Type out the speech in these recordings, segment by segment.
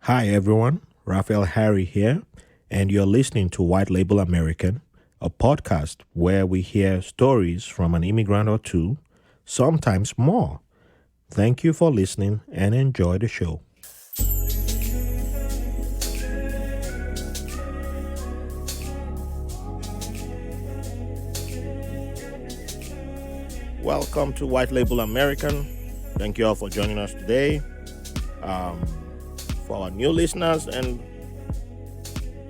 Hi everyone, Raphael Harry here, and you're listening to White Label American, a podcast where we hear stories from an immigrant or two, sometimes more. Thank you for listening and enjoy the show. Welcome to White Label American. Thank you all for joining us today. For our new listeners and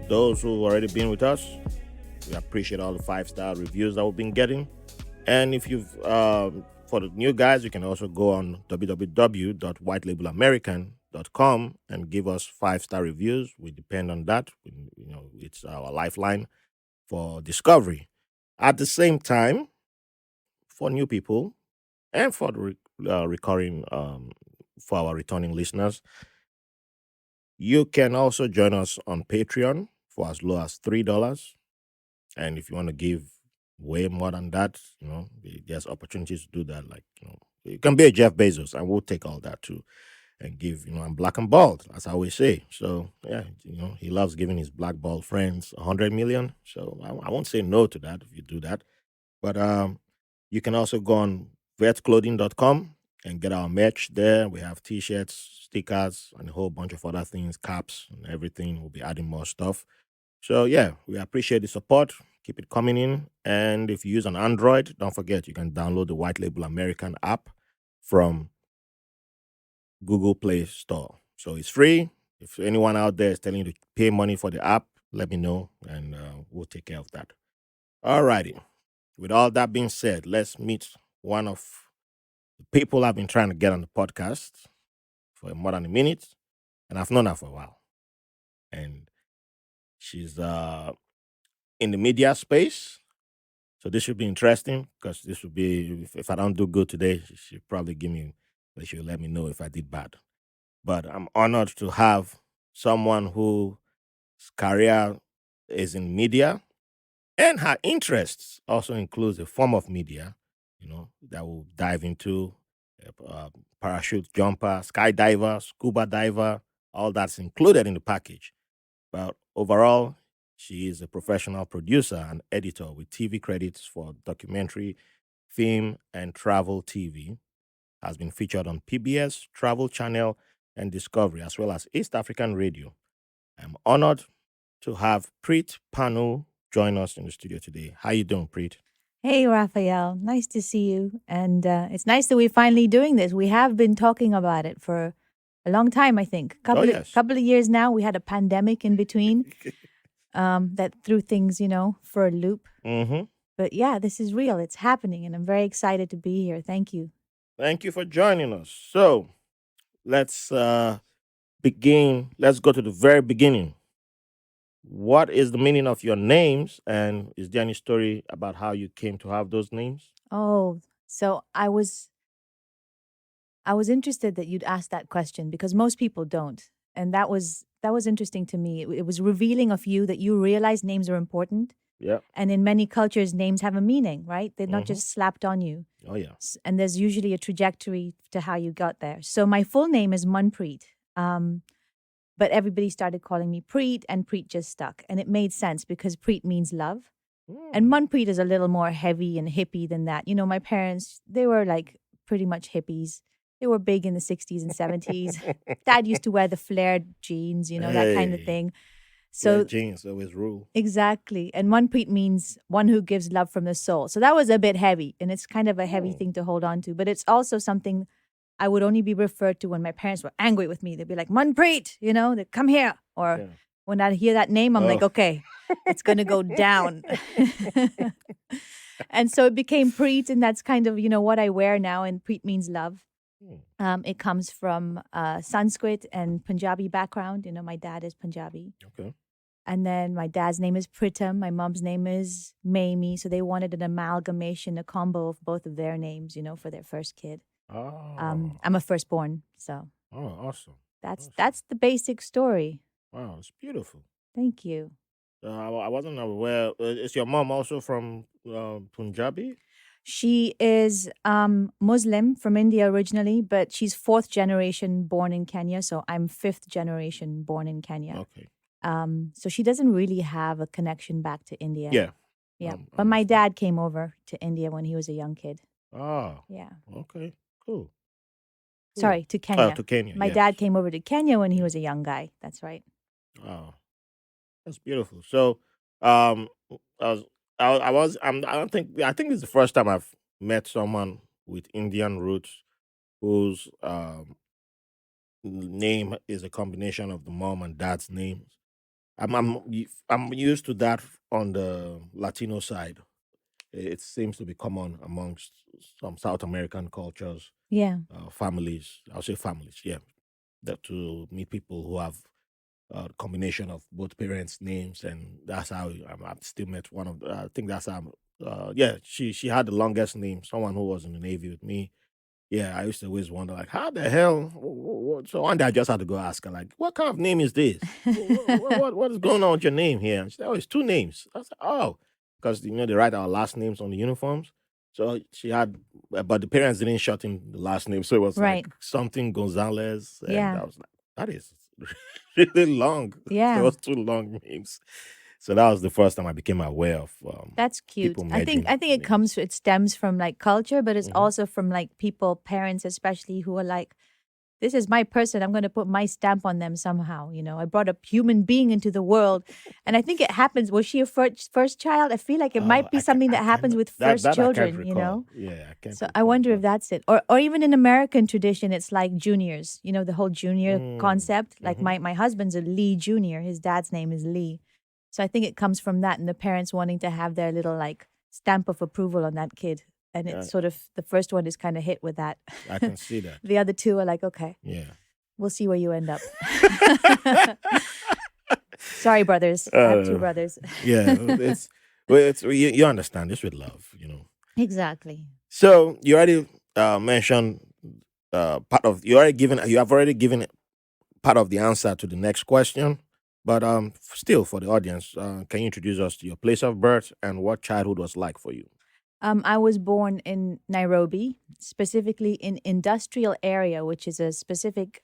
those who've already been with us, we appreciate all the 5-star reviews that we've been getting. And if you've, for the new guys, you can also go on www.whitelabelamerican.com and give us 5-star reviews. We depend on that. It's our lifeline for discovery. At the same time, for new people and for the recurring, for our returning listeners, you can also join us on Patreon for as low as $3. And if you want to give way more than that, there's opportunities to do that. Like, you can be a Jeff Bezos and we'll take all that too and give, I'm black and bald, as I always say. So, yeah, he loves giving his black bald friends 100 million. So I won't say no to that if you do that. But you can also go on vetclothing.com and get our merch there. We have t-shirts, stickers, and a whole bunch of other things, caps and everything. We'll be adding more stuff. So yeah, we appreciate the support. Keep it coming in. And if you use an Android, don't forget you can download the White Label American app from Google Play Store. So it's free. If anyone out there is telling you to pay money for the app, let me know and we'll take care of that. Alrighty. With all that being said, let's meet one of the people I've been trying to get on the podcast for more than a minute, and I've known her for a while. And she's in the media space. So this should be interesting because this would be, if I don't do good today, she'll probably she'll let me know if I did bad. But I'm honored to have someone whose career is in media and her interests also includes a form of media, that we'll dive into parachute jumper, skydiver, scuba diver, all that's included in the package. But overall, she is a professional producer and editor with TV credits for documentary, film, and travel TV. Has been featured on PBS, Travel Channel, and Discovery, as well as East African Radio. I'm honored to have Preet Pannu join us in the studio today. How you doing, Preet? Hey, Raphael. Nice to see you. And it's nice that we're finally doing this. We have been talking about it for a long time, I think. Yes. Couple of years now. We had a pandemic in between that threw things, for a loop. Mm-hmm. But yeah, this is real. It's happening. And I'm very excited to be here. Thank you. Thank you for joining us. So let's begin. Let's go to the very beginning. What is the meaning of your names? And is there any story about how you came to have those names? Oh, so I was interested that you'd ask that question because most people don't. And that was interesting to me. It was revealing of you that you realize names are important. Yeah. And in many cultures, names have a meaning, right? They're not Mhm. just slapped on you. Oh yeah. And there's usually a trajectory to how you got there. So my full name is Manpreet. But everybody started calling me Preet, and Preet just stuck. And it made sense because Preet means love. And Manpreet is a little more heavy and hippie than that. My parents, they were like pretty much hippies. They were big in the 60s and 70s. Dad used to wear the flared jeans, that kind of Hey. thing. So So jeans always rule. exactly. And Manpreet means one who gives love from the soul. So that was a bit heavy. And it's kind of a heavy thing to hold on to. But it's also something I would only be referred to when my parents were angry with me. They'd be like, Manpreet, they'd come here. Or Yeah. when I hear that name, I'm like, Oh. okay, it's going to go down. And so it became Preet, and that's kind of, what I wear now. And Preet means love. It comes from Sanskrit and Punjabi background. My dad is Punjabi. Okay. And then my dad's name is Pritam. My mom's name is Mamie. So they wanted an amalgamation, a combo of both of their names, for their first kid. Oh. I'm a firstborn, so Awesome. that's the basic story. Wow, it's beautiful. Thank you. I wasn't aware. Is your mom also from Punjabi? She is Muslim from India originally, but she's fourth generation born in Kenya. So I'm fifth generation born in Kenya. Okay. So she doesn't really have a connection back to India. Yeah. Yeah. I But my understand. dad came over to India when he was a young kid. Ah. Yeah. Okay. Cool. Cool. Sorry, to Oh, Kenya. to Kenya. My Yeah. dad came over to Kenya when he Yeah. was a young guy. That's right. Oh, that's beautiful. So, um, I was, I was, I don't think, I think it's the first time I've met someone with Indian roots whose name is a combination of the mom and dad's names. I'm used to that on the Latino side. It seems to be common amongst some South American cultures, Yeah. families. I'll say families, yeah, that to meet people who have a combination of both parents' names, and that's how I've still met one of. I think that's how. Yeah, she had the longest name. Someone who was in the Navy with me. Yeah, I used to always wonder, like, how the hell? So one day I just had to go ask her, like, what kind of name is this? What is going on with your name here? And she said, oh, it's two names. I said, oh, because they write our last names on the uniforms. So she had, but the parents didn't shorten the last name, so it was Right. like something Gonzalez, and Yeah. I was like, that is really long. Yeah. Those two long names. So that was the first time I became aware of That's cute. people I think merging I think it names. it stems from like culture, but it's Hmm. also from like people, parents especially, who are like, this is my person. I'm going to put my stamp on them somehow. I brought a human being into the world, and I think it happens. Was she a first child? I feel like it might be something I that can't happens with that first that I can't children. recall. Yeah, I can't So I recall. wonder if But that's it, or even in American tradition, it's like juniors. The whole junior concept. Like mm-hmm. my husband's a Lee Junior. His dad's name is Lee. So I think it comes from that, and the parents wanting to have their little like stamp of approval on that kid. And it's sort of the first one is kind of hit with that. I can see that. The other two are like, okay, Yeah. we'll see where you end up. Sorry, brothers. I have two uh, brothers. yeah, it's you understand this with love. Exactly. So you already mentioned part of you have already given part of the answer to the next question. But still, for the audience, can you introduce us to your place of birth and what childhood was like for you? I was born in Nairobi, specifically in industrial area, which is a specific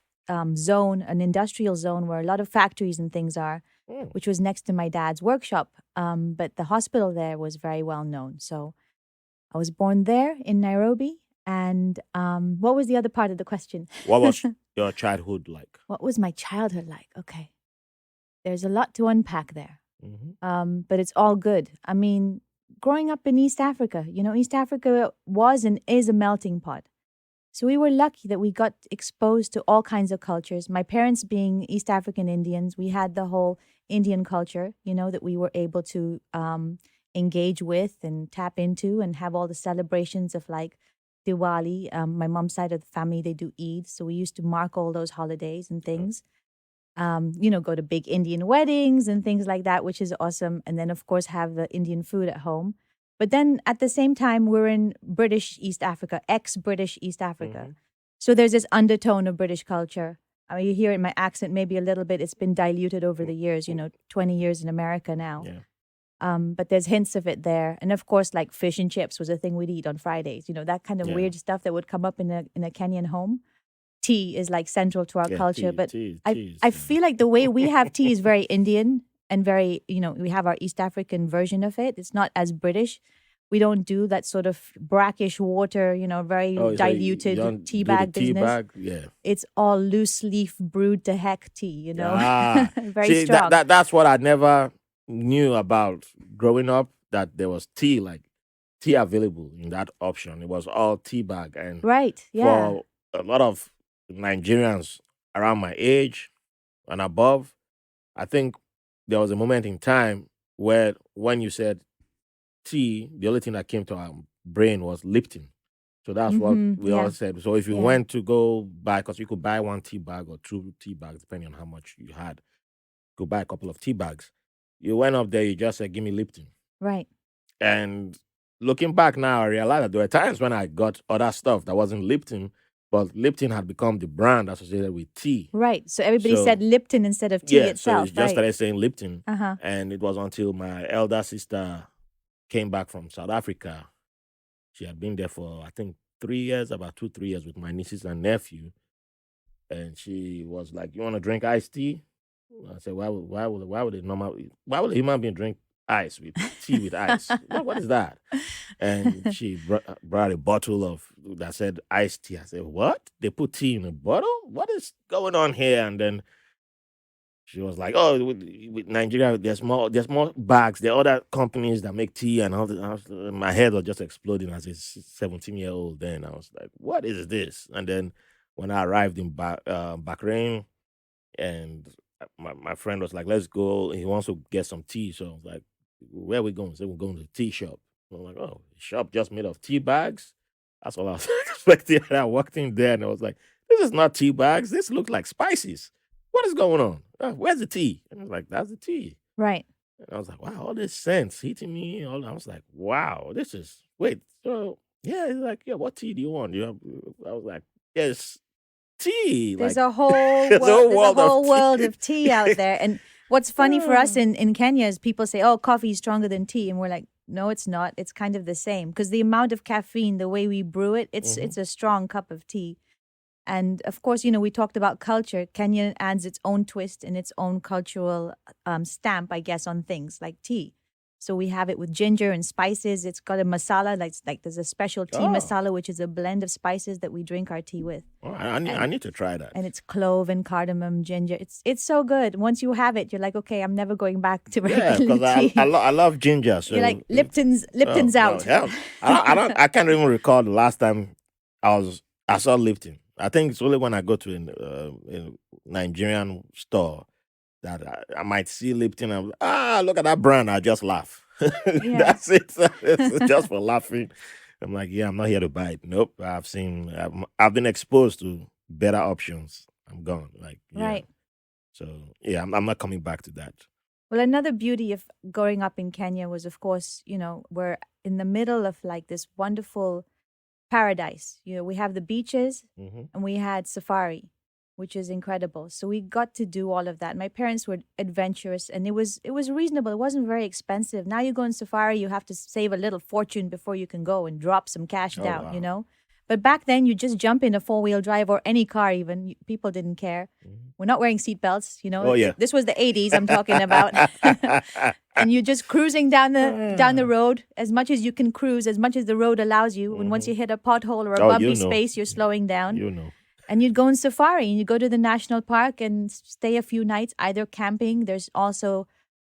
zone, an industrial zone where a lot of factories and things are, Mm. which was next to my dad's workshop. But the hospital there was very well known. So I was born there in Nairobi. And what was the other part of the question? What was your childhood like? What was my childhood like? Okay. There's a lot to unpack there. Hmm. But it's all good. I mean, growing up in East Africa, East Africa was and is a melting pot. So we were lucky that we got exposed to all kinds of cultures. My parents being East African Indians, we had the whole Indian culture, that we were able to engage with and tap into and have all the celebrations of like Diwali. My mom's side of the family, they do Eid. So we used to mark all those holidays and things. Go to big Indian weddings and things like that, which is awesome. And then, of course, have the Indian food at home. But then at the same time, we're in British East Africa, ex British East Africa. Hmm. So there's this undertone of British culture. I mean, you hear it in my accent maybe a little bit. It's been diluted over the years, 20 years in America now. Yeah. But there's hints of it there. And of course, like fish and chips was a thing we'd eat on Fridays, that kind of Yeah. weird stuff that would come up in a Kenyan home. Tea is like central to our Yeah. culture, but I Teas. I feel like the way we have tea is very Indian and very, we have our East African version of it. It's not as British. We don't do that sort of brackish water, very Oh, so you diluted don't tea do the bag tea business. bag? Yeah. It's all loose leaf brewed to heck tea, Ah, very see strong. that's what I never knew about growing up. That there was tea available in that option. It was all tea bag, and Right. Yeah. for a lot of Nigerians around my age and above, I think there was a moment in time where when you said tea, the only thing that came to our brain was Lipton. So that's what we all Yeah. said. So if you Yeah. went to go buy, because you could buy one tea bag or two tea bags, depending on how much you had, go buy a couple of tea bags. You went up there, you just said, give me Lipton. Right. And looking back now, I realized that there were times when I got other stuff that wasn't Lipton, but Lipton had become the brand associated with tea. Right. So everybody So said Lipton instead of tea yeah, so itself. it just Right. started saying Lipton. Uh-huh. And it was until my elder sister came back from South Africa She had been there for I think 3 years, about 2, 3 years with my nieces and nephew, and she was like, "You want to drink iced tea?" I said, why would a human being drink ice with tea with ice? What is that?" And she brought a bottle of that said iced tea. I said, "What? They put tea in a bottle? What is going on here?" And then she was like, "Oh, with Nigeria, there's more bags. There are other companies that make tea and all that." My head was just exploding as a 17-year-old. Then I was like, "What is this?" And then when I arrived in Bahrain, and my friend was like, "Let's go." He wants to get some tea, so I was like, "Where are we going?" So we're going to the tea shop. I'm like, "Oh, a shop just made of tea bags." That's all I was expecting. And I walked in there and I was like, "This is not tea bags. This looks like spices. What is going on? Where's the tea?" And I was like, "That's the tea." Right. And I was like, "Wow, all this sense hitting me." I was like, "Wow, this is wait." So yeah, he's like, "Yeah, what tea do you want?" I was like, "Yes, tea." There's Like a whole it's a world. whole There's a world of whole world tea. of tea out there. And what's funny for us in Kenya is people say, "Oh, coffee is stronger than tea," and we're like, "No, it's not. It's kind of the same because the amount of caffeine, the way we brew it, it's a strong cup of tea." And of course, we talked about culture. Kenya adds its own twist and its own cultural stamp, I guess, on things like tea. So we have it with ginger and spices. It's got a masala, like there's a special tea Oh, masala, which is a blend of spices that we drink our tea with. oh, I need to try that. And it's clove and cardamom, ginger. It's so good. Once you have it, you're like, okay, I'm never going back to Yeah, regular because I tea. love ginger. You're So like Lipton's no, out. hell, I can't even recall the last time I saw Lipton. I think it's only when I go to a Nigerian store that I might see Lipton. And look at that brand. I just laugh. Yeah, That's it. It's just for laughing. I'm like, yeah, I'm not here to buy it. Nope. I've been exposed to better options. I'm gone. Like, yeah. right. So yeah, I'm not coming back to that. Well, another beauty of growing up in Kenya was, of course, we're in the middle of like this wonderful paradise. We have the beaches Hmm. and we had safari, which is incredible. So we got to do all of that. My parents were adventurous and it was reasonable. It wasn't very expensive. Now you go on safari, you have to save a little fortune before you can go and drop some cash Oh down, you wow. know? But back then you just jump in a four-wheel drive or any car even. People didn't care. Mhm. We're not wearing seatbelts, Oh yeah. This was the 80s I'm talking about. And you're just cruising down the road as much as you can cruise, as much as the road allows you. And once Hmm. you hit a pothole or a Oh, bumpy space, you're slowing down. you know. And you'd go on safari and you go to the national park and stay a few nights, either camping. There's also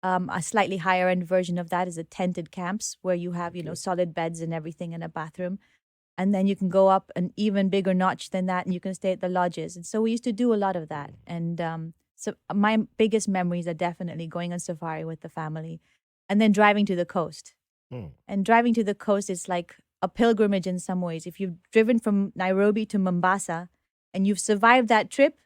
a slightly higher end version of that is a tented camps where you have, Okay. solid beds and everything and a bathroom. And then you can go up an even bigger notch than that and you can stay at the lodges. And so we used to do a lot of that. And so my biggest memories are definitely going on safari with the family and then driving to the coast. Hmm. And driving to the coast is like a pilgrimage in some ways. If you've driven from Nairobi to Mombasa and you've survived that trip,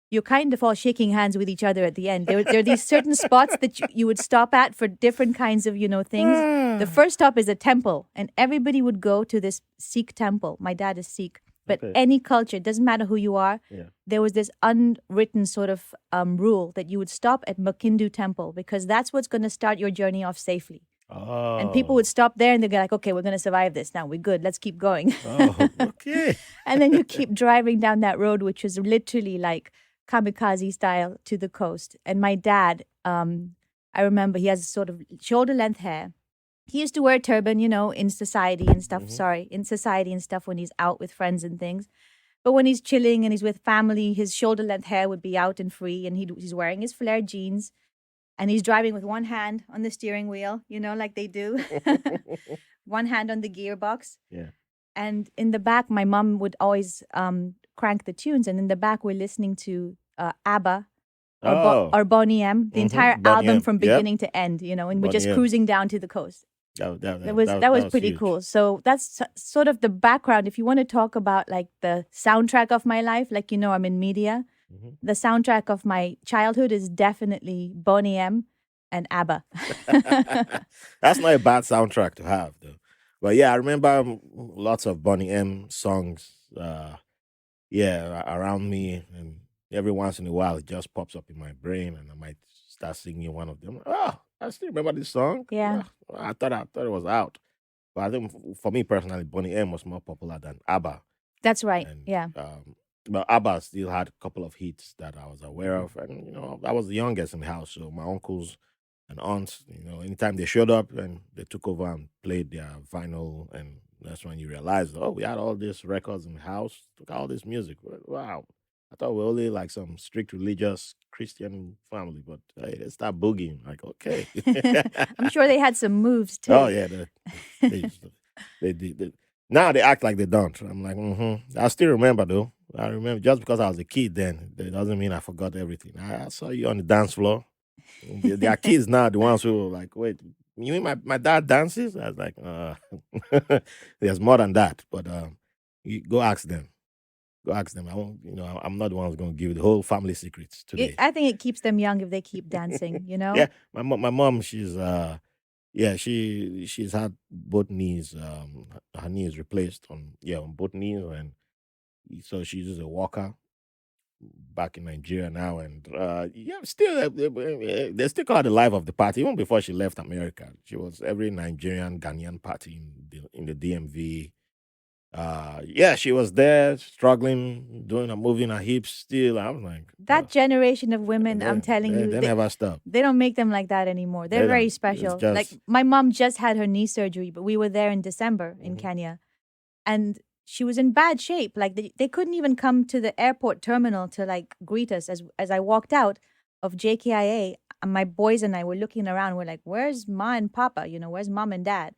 you're kind of all shaking hands with each other at the end. There are these certain spots that you would stop at for different kinds of, things. The first stop is a temple, and everybody would go to this Sikh temple. My dad is Sikh, but Okay. any culture, it doesn't matter who you are. Yeah. There was this unwritten sort of rule that you would stop at Makindu temple because that's what's going to start your journey off safely. And people Oh. would stop there and they'd be like, okay, we're going to survive this. Now we're good. Let's keep going. Oh. Okay. And then you keep driving down that road, which was literally like kamikaze style to the coast. And my dad, I remember he has sort of shoulder length hair. He used to wear a turban, in society and stuff. Mhm. Sorry, in society and stuff when he's out with friends and things. But when he's chilling and he's with family, his shoulder length hair would be out and free. And he's wearing his flared jeans and he's driving with one hand on the steering wheel, like they do, one hand on the gearbox. Yeah. And in the back, my mom would always crank the tunes. And in the back, we're listening to ABBA Oh. or Boney M, the entire Bonnie album M. from Yep. beginning to end, and we're Bonnie just M. cruising down to the coast. That That was was pretty huge. cool. So that's sort of the background. If you want to talk about like the soundtrack of my life, like I'm in media, Mhm. the soundtrack of my childhood is definitely Boney M and ABBA. That's not a bad soundtrack to have, though. But yeah, I remember lots of Bonnie M songs. Around me, and every once in a while, it just pops up in my brain, and I might start singing one of them. Oh, I still remember this song. Yeah. I thought it was out. But I think for me personally, Bonnie M was more popular than ABBA. That's right. And Yeah. but ABBA still had a couple of hits that I was aware of, and I was the youngest in the house, so my uncles and aunts, anytime they showed up and they took over and played their vinyl, and that's when you realize, oh, we had all these records in the house, took all this music. Wow, I thought we were only like some strict religious Christian family, but hey, they start boogieing. Like, okay, I'm sure they had some moves oh too. yeah, they did. Now they act like they don't. I'm like, I still remember though. I remember just because I was a kid then, that doesn't mean I forgot everything. I saw you on the dance floor. There are kids now, the ones who were like, wait, you mean my dad dances? I was like, there's more than that. But you go ask them. Go ask them. I won't, I'm not the one who's going to give you the whole family secrets today. I think it keeps them young if they keep dancing, Yeah, my mom, she's yeah, she's had both knees, her knees replaced on both knees, and so she's just a walker back in Nigeria now, and yeah, still they still call her the life of the party. Even before she left America, she was every Nigerian Ghanaian party in the DMV. Yeah, she was there struggling, doing her moving her hips. Still, I was like, that generation of women, I'm telling you, they never stop. They don't make them like that anymore. They're very special. Like my mom just had her knee surgery, but we were there in December in Kenya, and she was in bad shape. Like they couldn't even come to the airport terminal to like greet us as I walked out of JKIA. And my boys and I were looking around. We're like, "Where's Ma and Papa? Where's Mom and Dad?"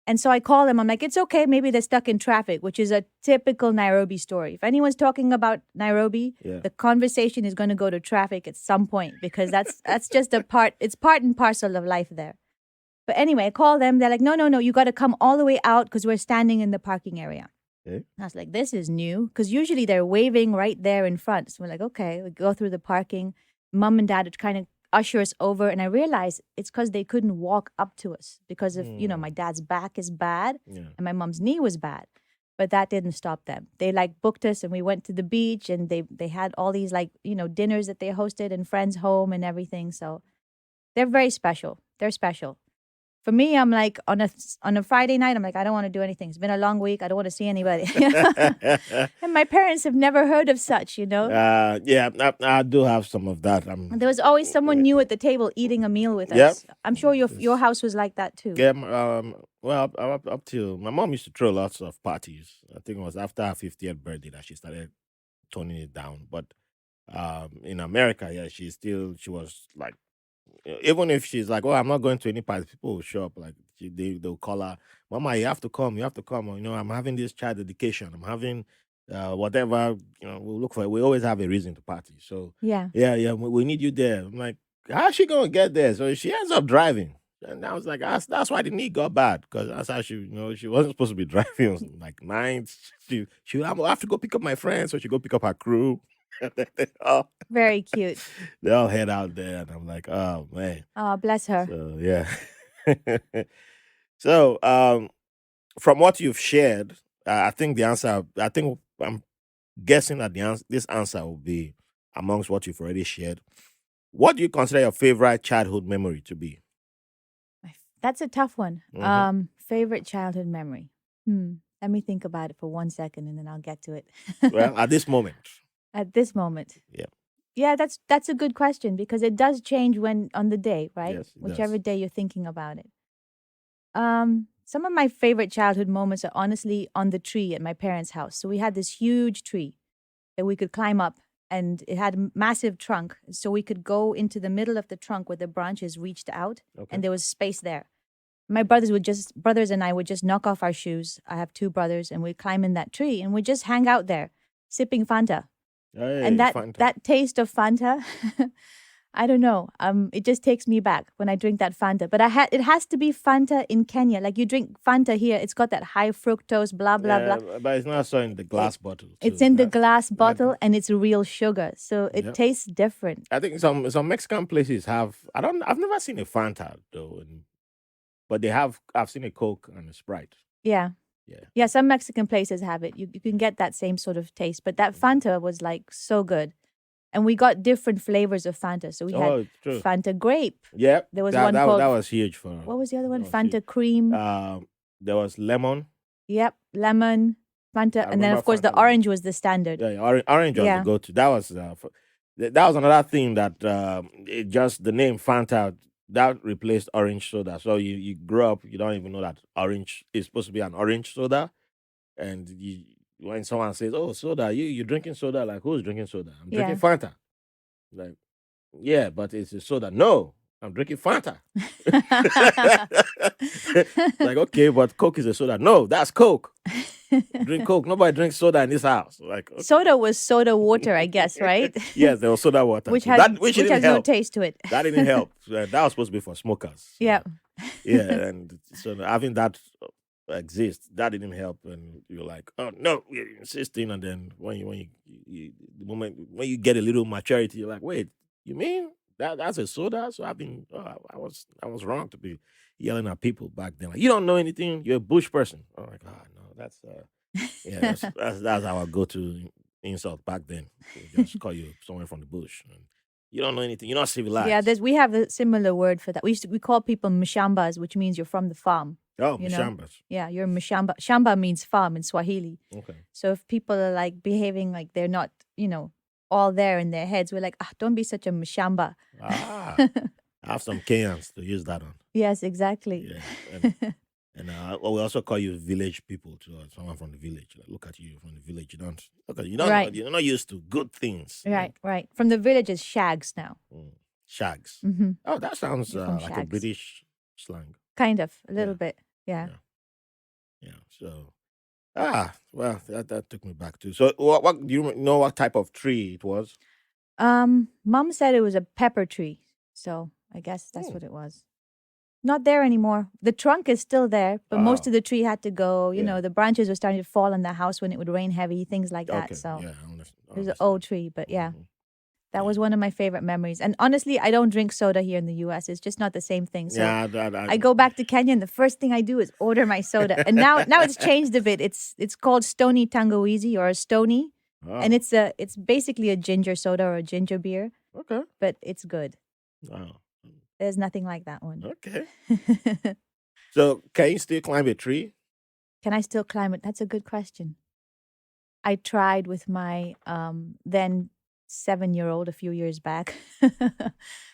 And so I call them. I'm like, "It's okay. Maybe they're stuck in traffic," which is a typical Nairobi story. If anyone's talking about Nairobi, the conversation is going to go to traffic at some point because that's just a part. It's part and parcel of life there. But anyway, I call them. They're like, no, you got to come all the way out because we're standing in the parking area. Okay. I was like, this is new because usually they're waving right there in front. So we're like, okay, we go through the parking. Mom and Dad would kind of usher us over. And I realized it's because they couldn't walk up to us because of, my dad's back is bad and my mom's knee was bad. But that didn't stop them. They like booked us and we went to the beach and they had all these like, dinners that they hosted in friends' home and everything. So they're very special. They're special. For me, I'm like on a Friday night, I'm like, I don't want to do anything. It's been a long week. I don't want to see anybody. And my parents have never heard of such, Yeah, I do have some of that. There was always someone new at the table eating a meal with us. I'm sure your house was like that too. Yeah, well, up till my mom used to throw lots of parties. I think it was after her 50th birthday that she started toning it down. But in America, yeah, she was like, even if she's like, oh, I'm not going to any party, people will show up. Like they'll call her, Mama, you have to come. Or, I'm having this child dedication. I'm having whatever. We'll look for it. We always have a reason to party. So yeah, we need you there. I'm like, how's she gonna get there? So she ends up driving. And I was like, that's why the knee got bad, because that's how she wasn't supposed to be driving on like nights. She would have to go pick up my friends, so she go pick up her crew. Very cute. They all head out there, and I'm like, oh man. Oh, bless her. So yeah. So from what you've shared, I think the answer. I think I'm guessing that this answer will be amongst what you've already shared. What do you consider your favorite childhood memory to be? That's a tough one. Favorite childhood memory. Let me think about it for 1 second, and then I'll get to it. Well, at this moment. At this moment. Yeah. Yeah, that's a good question because it does change on the day, right? Yes, whichever day you're thinking about it. Some of my favorite childhood moments are honestly on the tree at my parents' house. So we had this huge tree that we could climb up, and it had a massive trunk. So we could go into the middle of the trunk where the branches reached out, and there was space there. My brothers and I would just knock off our shoes. I have 2 brothers, and we'd climb in that tree, and we'd just hang out there, sipping Fanta. Hey, and Fanta. that taste of Fanta, I don't know. It just takes me back when I drink that Fanta. But it has to be Fanta in Kenya. Like you drink Fanta here, it's got that high fructose, blah blah blah. But it's not so in the glass bottle. It's in the glass bottle, and it's real sugar, so it tastes different. I think some Mexican places have. I've never seen a Fanta though, but they have. I've seen a Coke and a Sprite. Yeah. Yeah, some Mexican places have it. You can get that same sort of taste. But that Fanta was like so good. And we got different flavors of Fanta. So we had Fanta grape. Yeah. There was one called... That was huge for... What was the other one? Fanta cream. There was lemon. Yep, lemon, Fanta, I and then remember of course the Fanta lemon. orange was the standard. Yeah, orange was the Yeah. go-to. That was that was another thing that it just the name Fanta that replaced orange soda. So you grow up, you don't even know that orange is supposed to be an orange soda, and when someone says, "Oh, soda, you drinking soda?" Like, who's drinking soda? I'm drinking Yeah. Fanta. Like, yeah, but it's a soda. No, I'm drinking Fanta. Like, okay, but Coke is a soda. No, that's Coke. Drink Coke. Nobody drinks soda in this house. Like, Soda was soda water, I guess, right? yes, there was soda water which too. has That which which didn't has no help. taste to it. That didn't help. That was supposed to be for smokers. So, Yeah. yeah, and so having that exist, that didn't help. And you're like, oh no, we're insisting. And then you the moment when you get a little maturity, you're like, wait, you mean that's a soda? So I was wrong to be yelling at people back then. Like, you don't know anything. You're a bush person. I'm like, oh no, that's yeah, that's our go-to insult back then. They just call you someone from the bush. And you don't know anything. You're not Yeah, civilized. we have a similar word for that. We call people mshambas, which means you're from the farm. Oh, You know? Mashambas. Yeah, you're mshamba. Shamba means farm in Swahili. Okay. So if people are like behaving like they're not, all there in their heads, we're like, don't be such a mshamba. Ah, I have some Kenyans to use that on. Yes, exactly. Yeah, and we also call you village people too. Someone from the village. Like, look at you from the village. You don't look at you. Don't Right. You're not used to good things. Right, right. From the village is shags now. Shags. Mm-hmm. Oh, that sounds You're from like a shags. British slang. Kind of, a little Yeah. bit. Yeah. Yeah. So well, that took me back to. So what do you know what type of tree it was? Mom said it was a pepper tree. So I guess that's what it was. Not there anymore. The trunk is still there, but most of the tree had to go. Yeah. The branches were starting to fall in the house when it would rain heavy, things like that. Okay. So Yeah, it was an old tree, but yeah. Mhm. That was one of my favorite memories. And honestly, I don't drink soda here in the US. It's just not the same thing. So Yeah, I go back to Kenya and the first thing I do is order my soda. And now it's changed a bit. It's called Stony Tangawizi or a Stony. And it's basically a ginger soda or a ginger beer, okay. but it's good. Wow. There's nothing like that one. Okay. So can you still climb a tree? Can I still climb it? That's a good question. I tried with my then 7-year-old a few years back.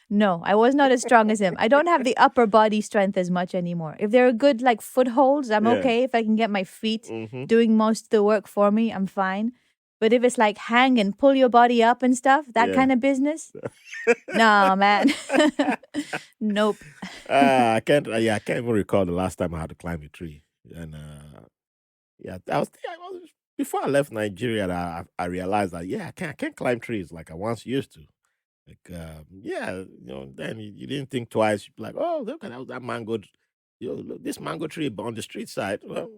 No, I was not as strong as him. I don't have the upper body strength as much anymore. If there are good like footholds, I'm Yeah. okay. If I can get my feet Mhm. doing most of the work for me, I'm fine. But if it's like hang and pull your body up and stuff, that Yeah. kind of business, no, man. Nope. I can't. I can't even recall the last time I had to climb a tree. And yeah, I was before I left Nigeria. I realized that I can't climb trees like I once used to. Like yeah, then you didn't think twice. You'd be like, oh, look at that mango. Look, this mango tree on the street side. Well,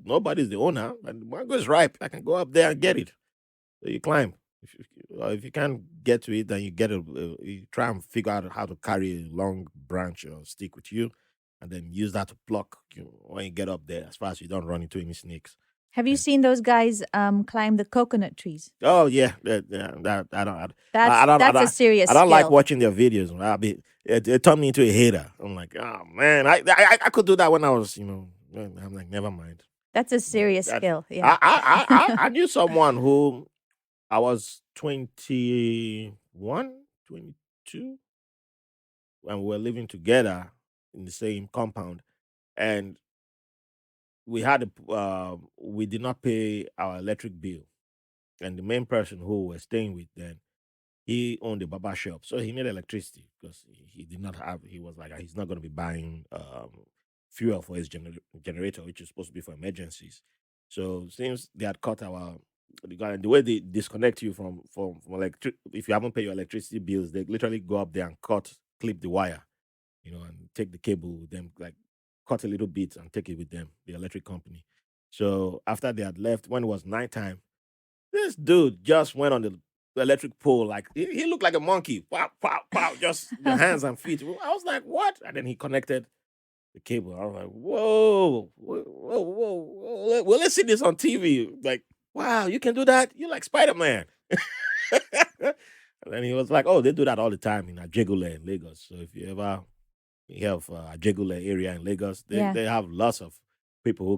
nobody's the owner, and the mango is ripe. I can go up there and get it. So you climb. If you can't get to it, then you get you try and figure out how to carry a long branch or stick with you, and then use that to pluck when you get up there, as far as you don't run into any snakes. Have you seen those guys climb the coconut trees? Oh yeah, that I don't. That's a serious I don't like skill. watching their videos. It turned me into a hater. I'm like, oh man, I could do that when I was, I'm like, never mind. That's a serious skill. Yeah. I knew someone who I was 21, 22, and we were living together in the same compound, and we did not pay our electric bill, and the main person who we were staying with then, he owned a barber shop, so he needed electricity because he did not have. He was like, he's not going to be buying fuel for his generator, which is supposed to be for emergencies. So since they had cut the way they disconnect you from electric, if you haven't paid your electricity bills, they literally go up there and clip the wire, and take the cable with them, like cut a little bit and take it with them, the electric company. So after they had left, when it was nighttime, this dude just went on the electric pole like he looked like a monkey. Pow, pow, pow, just the hands and feet. I was like, what? And then he connected the cable. I was like, whoa, whoa, whoa, whoa. Well, let's see this on TV. Like, wow, you can do that? You're like Spider-Man. And then he was like, oh, they do that all the time in Ajegule in Lagos. So if you ever hear of Ajegule area in Lagos, Yeah. they have lots of people who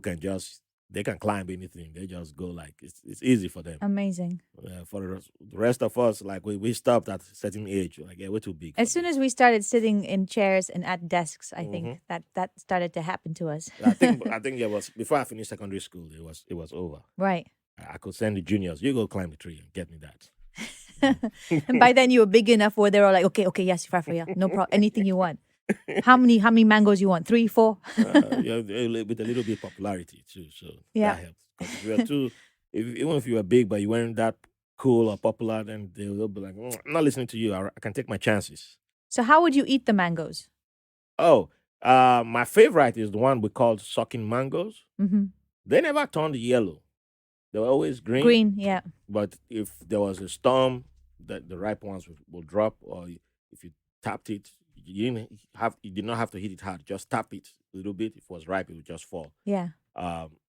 they can climb anything. They just go like it's easy for them. Amazing. For the rest of us, like we stopped at a certain age. Like, yeah, we're too big. As soon as we started sitting in chairs and at desks, I Mm-hmm. think that started to happen to us. I think it was before I finished secondary school. It was over. Right. I could send the juniors. You go climb the tree and get me that. And by then you were big enough where they were like, okay, yes, yeah, no problem, anything you want. How many mangoes you want? 3, 4? Yeah, with a little bit of popularity too. So Yeah. that helps. 'Cause if you were too, even if you were big but you weren't that cool or popular, then they'll be like, I'm not listening to you. I can take my chances. So how would you eat the mangoes? Oh, my favorite is the one we called sucking mangoes. Mm-hmm. They never turned yellow. They were always green. Green, yeah. But if there was a storm, the ripe ones will drop, or if you tapped it, you did not have to hit it hard. Just tap it a little bit. If it was ripe, it would just fall. Yeah.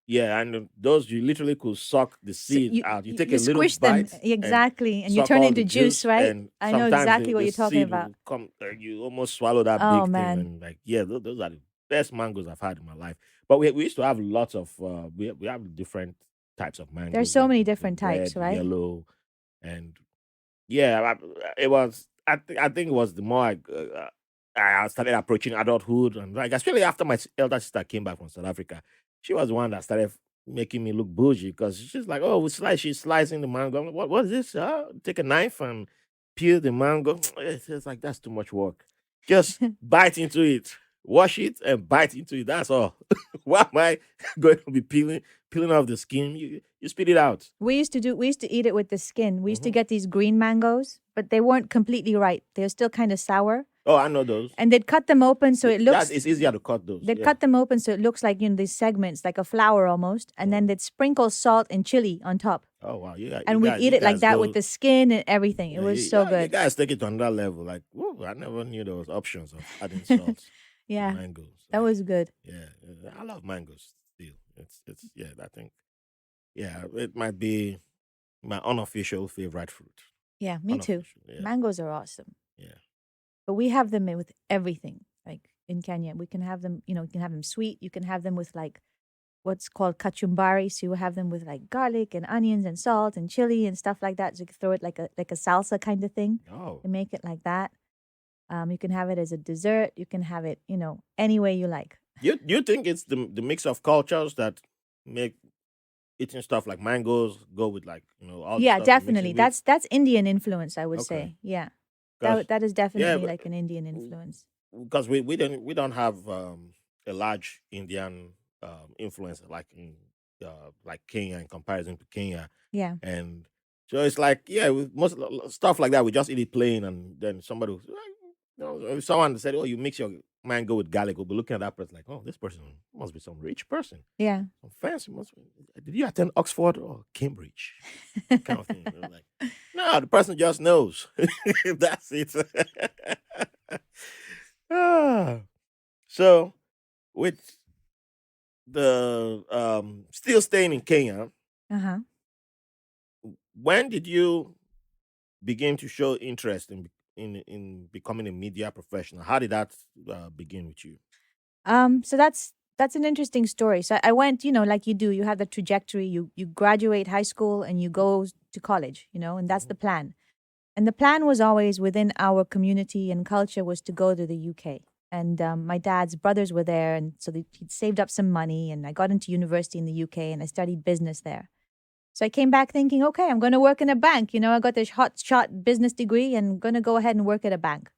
Yeah, and those you literally could suck the seed out. You take a little squish bite, them exactly, and you suck turn all it into the juice, right? and I know sometimes exactly what the you're talking seed about. will come, you almost swallow that Oh, big man. thing, and like, yeah, those are the best mangoes I've had in my life. But we used to have lots of we have different types of mangoes. There's so like many the different types, red, right? yellow, and yeah, it was. I think it was the more I started approaching adulthood, and like especially after my elder sister came back from South Africa, she was the one that started making me look bougie because she's like, "Oh, she's slicing the mango. I'm like, what is this? Take a knife and peel the mango." It's like that's too much work. Just bite into it, wash it, and bite into it. That's all. Why am I going to be peeling off the skin? You spit it out. We used to eat it with the skin. We used to Mhm. get these green mangoes, but they weren't completely ripe. They were still kind of sour. Oh, I know those. And they'd cut them open so it looks It's easier to cut those. they'd Yeah. cut them open so it looks like these segments, like a flower almost, and then they'd sprinkle salt and chili on top. Oh wow, And we'd eat it like that with the skin and everything. It was so You good. guys take it on that level. Like, whoa, I never knew there was options of adding salt to Yeah, mangoes. that Like, was good. yeah, I love mangoes still. It's yeah, I think it might be my unofficial favorite fruit. Yeah, me too. Unofficial, yeah, Mangoes are awesome. yeah. But we have them with everything. Like in Kenya, we can have them, you can have them sweet. You can have them with like what's called kachumbari. So you have them with like garlic and onions and salt and chili and stuff like that. So you can throw it like a salsa kind of thing Oh, and make it like that. You can have it as a dessert. You can have it, any way you like. you think it's the mix of cultures that make eating stuff like mangoes go with like all the Yeah, stuff you're definitely. mixing with? That's Indian influence, I would Okay, say. Yeah. 'Cause- That is yeah, definitely but like an Indian influence. because we don't have a large Indian influence like Kenya in comparison to Kenya, Yeah. and so it's like with most stuff like that we just eat it plain, and then somebody will, if someone said, "Oh, you mix your mango with garlic," we'll be looking at that person like, "Oh, this person must be some rich person, Yeah. some fancy. Did you attend Oxford or Cambridge?" Kind of thing. Like, no, the person just knows. That's it. Ah. So with the still staying in Kenya, Uh-huh. when did you begin to show interest in becoming a media professional? How did that begin with you? So that's an interesting story. So I went, like you do, you have the trajectory, you graduate high school and you go to college, and that's the plan. And the plan was always within our community and culture was to go to the UK. And my dad's brothers were there, and so he'd saved up some money, and I got into university in the UK, and I studied business there. So I came back thinking, okay, I'm going to work in a bank. I got this hot shot business degree, and I'm going to go ahead and work at a bank.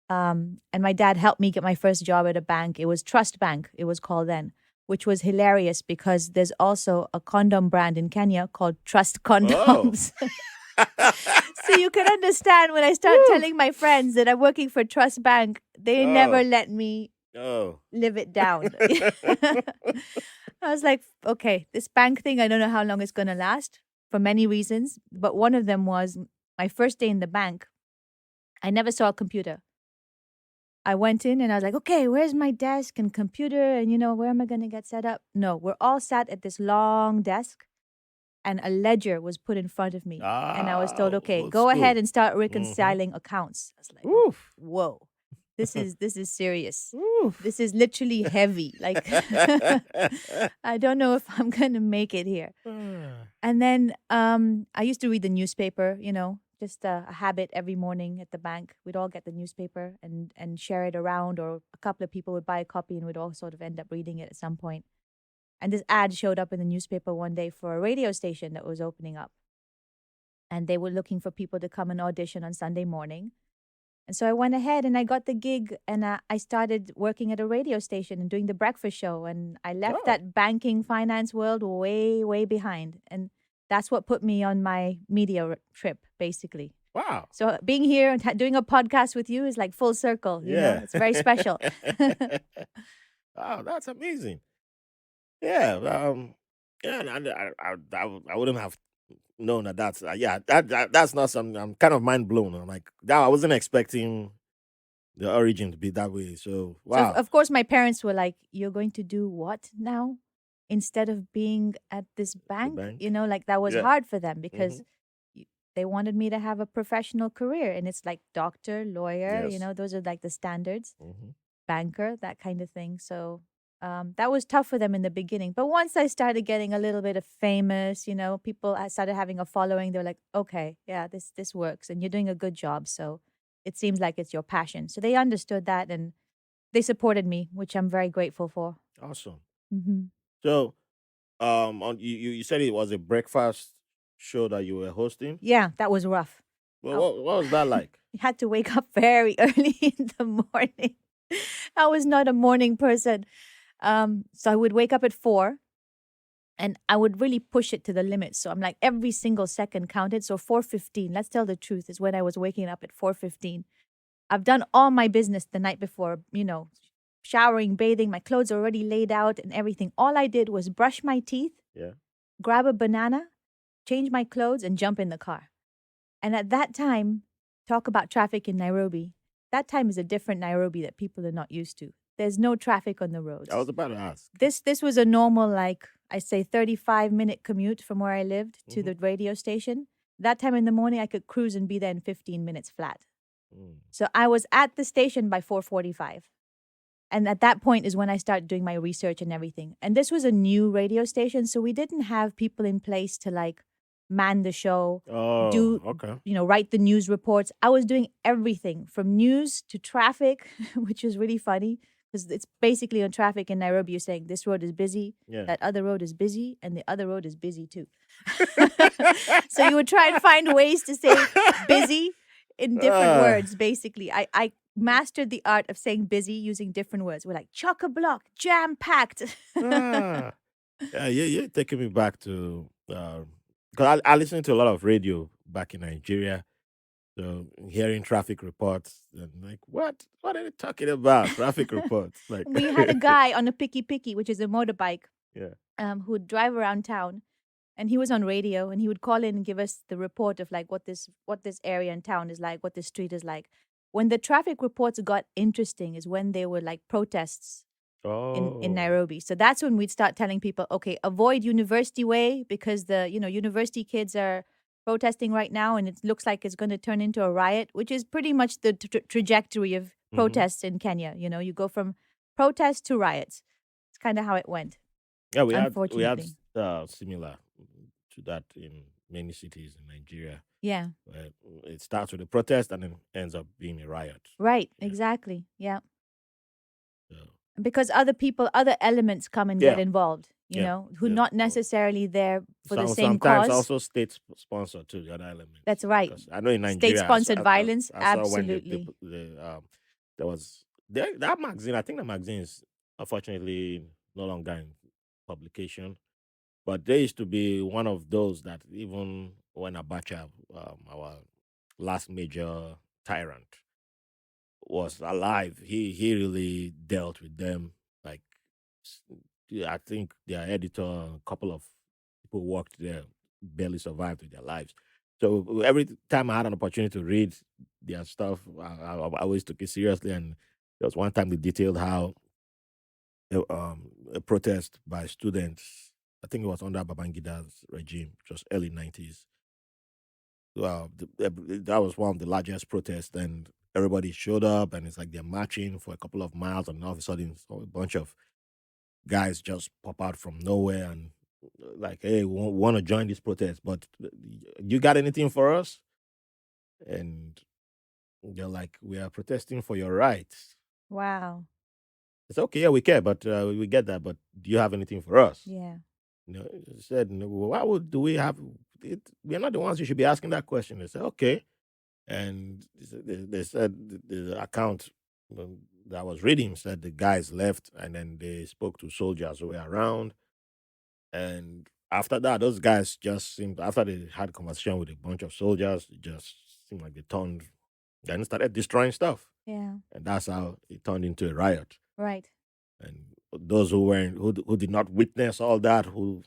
And my dad helped me get my first job at a bank. It was Trust Bank, it was called then, which was hilarious because there's also a condom brand in Kenya called Trust Oh. Condoms. So you can understand when I start Woo. telling my friends that I'm working for Trust Bank, they never Oh. let me Oh. live it down. I was like, okay, this bank thing, I don't know how long it's going to last for many reasons. But one of them was my first day in the bank, I never saw a computer. I went in and I was like, okay, where's my desk and computer? And, where am I going to get set up? No, we're all sat at this long desk and a ledger was put in front of me. And I was told, okay, Old go ahead school. and start Mhm. reconciling accounts. I was like, Oof. whoa, this is serious. Ooh. This is literally heavy. Like I don't know if I'm gonna make it here. And then I used to read the newspaper, just a habit every morning at the bank. We'd all get the newspaper and share it around, or a couple of people would buy a copy and we'd all sort of end up reading it at some point. And this ad showed up in the newspaper one day for a radio station that was opening up. And they were looking for people to come and audition on Sunday morning. And so I went ahead and I got the gig, and I started working at a radio station and doing the breakfast show. And I left Oh. that banking finance world way, way behind. And that's what put me on my media trip, basically. Wow. So being here and doing a podcast with you is like full circle. It's very special. Wow, that's amazing. Yeah. Yeah. And I wouldn't have known that. That's not something. I'm kind of mind blown. I'm like, I wasn't expecting the origin to be that way. So So wow. of course my parents were like, "You're going to do what now? Instead of being at this bank?" bank? Like that was Yeah. hard for them because they wanted me to have a professional career, and it's like doctor, lawyer, Yes. those are like the standards, Mhm. banker, that kind of thing. So that was tough for them in the beginning. But once I started getting a little bit of famous, I started having a following. They're like, "Okay, yeah, this works, and you're doing a good job. So it seems like it's your passion." So they understood that, and they supported me, which I'm very grateful for. Awesome. Hmm. So you said it was a breakfast show that you were hosting. Yeah, that was rough. Well, Oh. what was that like? You had to wake up very early in the morning. I was not a morning person. So I would wake up at 4 and I would really push it to the limit. So I'm like every single second counted. So 4:15, let's tell the truth, is when I was waking up at 4:15. I've done all my business the night before, showering, bathing, my clothes already laid out and everything. All I did was brush my teeth, Yeah. grab a banana, change my clothes, and jump in the car. And at that time, talk about traffic in Nairobi. That time is a different Nairobi that people are not used to. There's no traffic on the roads. I was about to ask. This was a normal, like I say, 35-minute commute from where I lived to the radio station. That time in the morning, I could cruise and be there in 15 minutes flat. So I was at the station by 4:45. And at that point is when I started doing my research and everything. And this was a new radio station, so we didn't have people in place to like man the show, Oh, okay. write the news reports. I was doing everything from news to traffic, which was really funny because it's basically on traffic in Nairobi. You're saying this road is busy, Yeah. that other road is busy, and the other road is busy too. So you would try and find ways to say busy in different words, basically. I mastered the art of saying busy using different words. We're like chock-a-block, jam-packed. Yeah, you're taking me back to because I listened to a lot of radio back in Nigeria. So hearing traffic reports and like, what are they talking about? Traffic reports. Like We had a guy on a picky, which is a motorbike, yeah. who would drive around town, and he was on radio, and he would call in and give us the report of like what this area in town is like, what this street is like. When the traffic reports got interesting is when there were like protests in Nairobi. So that's when we'd start telling people, okay, avoid University Way because the university kids are protesting right now, and it looks like it's going to turn into a riot, which is pretty much the trajectory of protests in Kenya. You go from protests to riots. It's kind of how it went. Yeah, we had Unfortunately. similar to that in many cities in Nigeria. Yeah. Where it starts with a protest and then ends up being a riot. Right. Yeah. Exactly. Yeah. So, Because other elements come and Yeah. get involved, Yeah. who Yeah. not necessarily there for the same sometimes cause. also state sponsored too, the other element. That's right. 'Cause I know in Nigeria, State-sponsored violence, I saw when absolutely. there was that magazine. I think the magazine is unfortunately no longer in publication, but there used to be one of those that even when Abacha, our last major tyrant, was alive, he really dealt with them. Like, yeah, I think their editor, a couple of people worked there, barely survived with their lives. So every time I had an opportunity to read their stuff, I always took it seriously. And there was one time they detailed how a protest by students, I think it was under Babangida's regime, which was early 90s. That was one of the largest protests, and everybody showed up, and it's like they're marching for a couple of miles, and all of a sudden, a bunch of guys just pop out from nowhere and like, hey, we want to join this protest, but you got anything for us? And they're like, we are protesting for your rights. Wow. It's okay, yeah, we care, but we get that. But do you have anything for us? Yeah. He said, no, why would do we have it? We're not the ones who should be asking that question. They said, okay, and they said the account that I was reading said the guys left, and then they spoke to soldiers who were around, and after that, those guys just seemed after they had a conversation with a bunch of soldiers, it just seemed like they turned, then started destroying stuff, Yeah. and that's how it turned into a riot. Right. And those who weren't who did not witness all that, who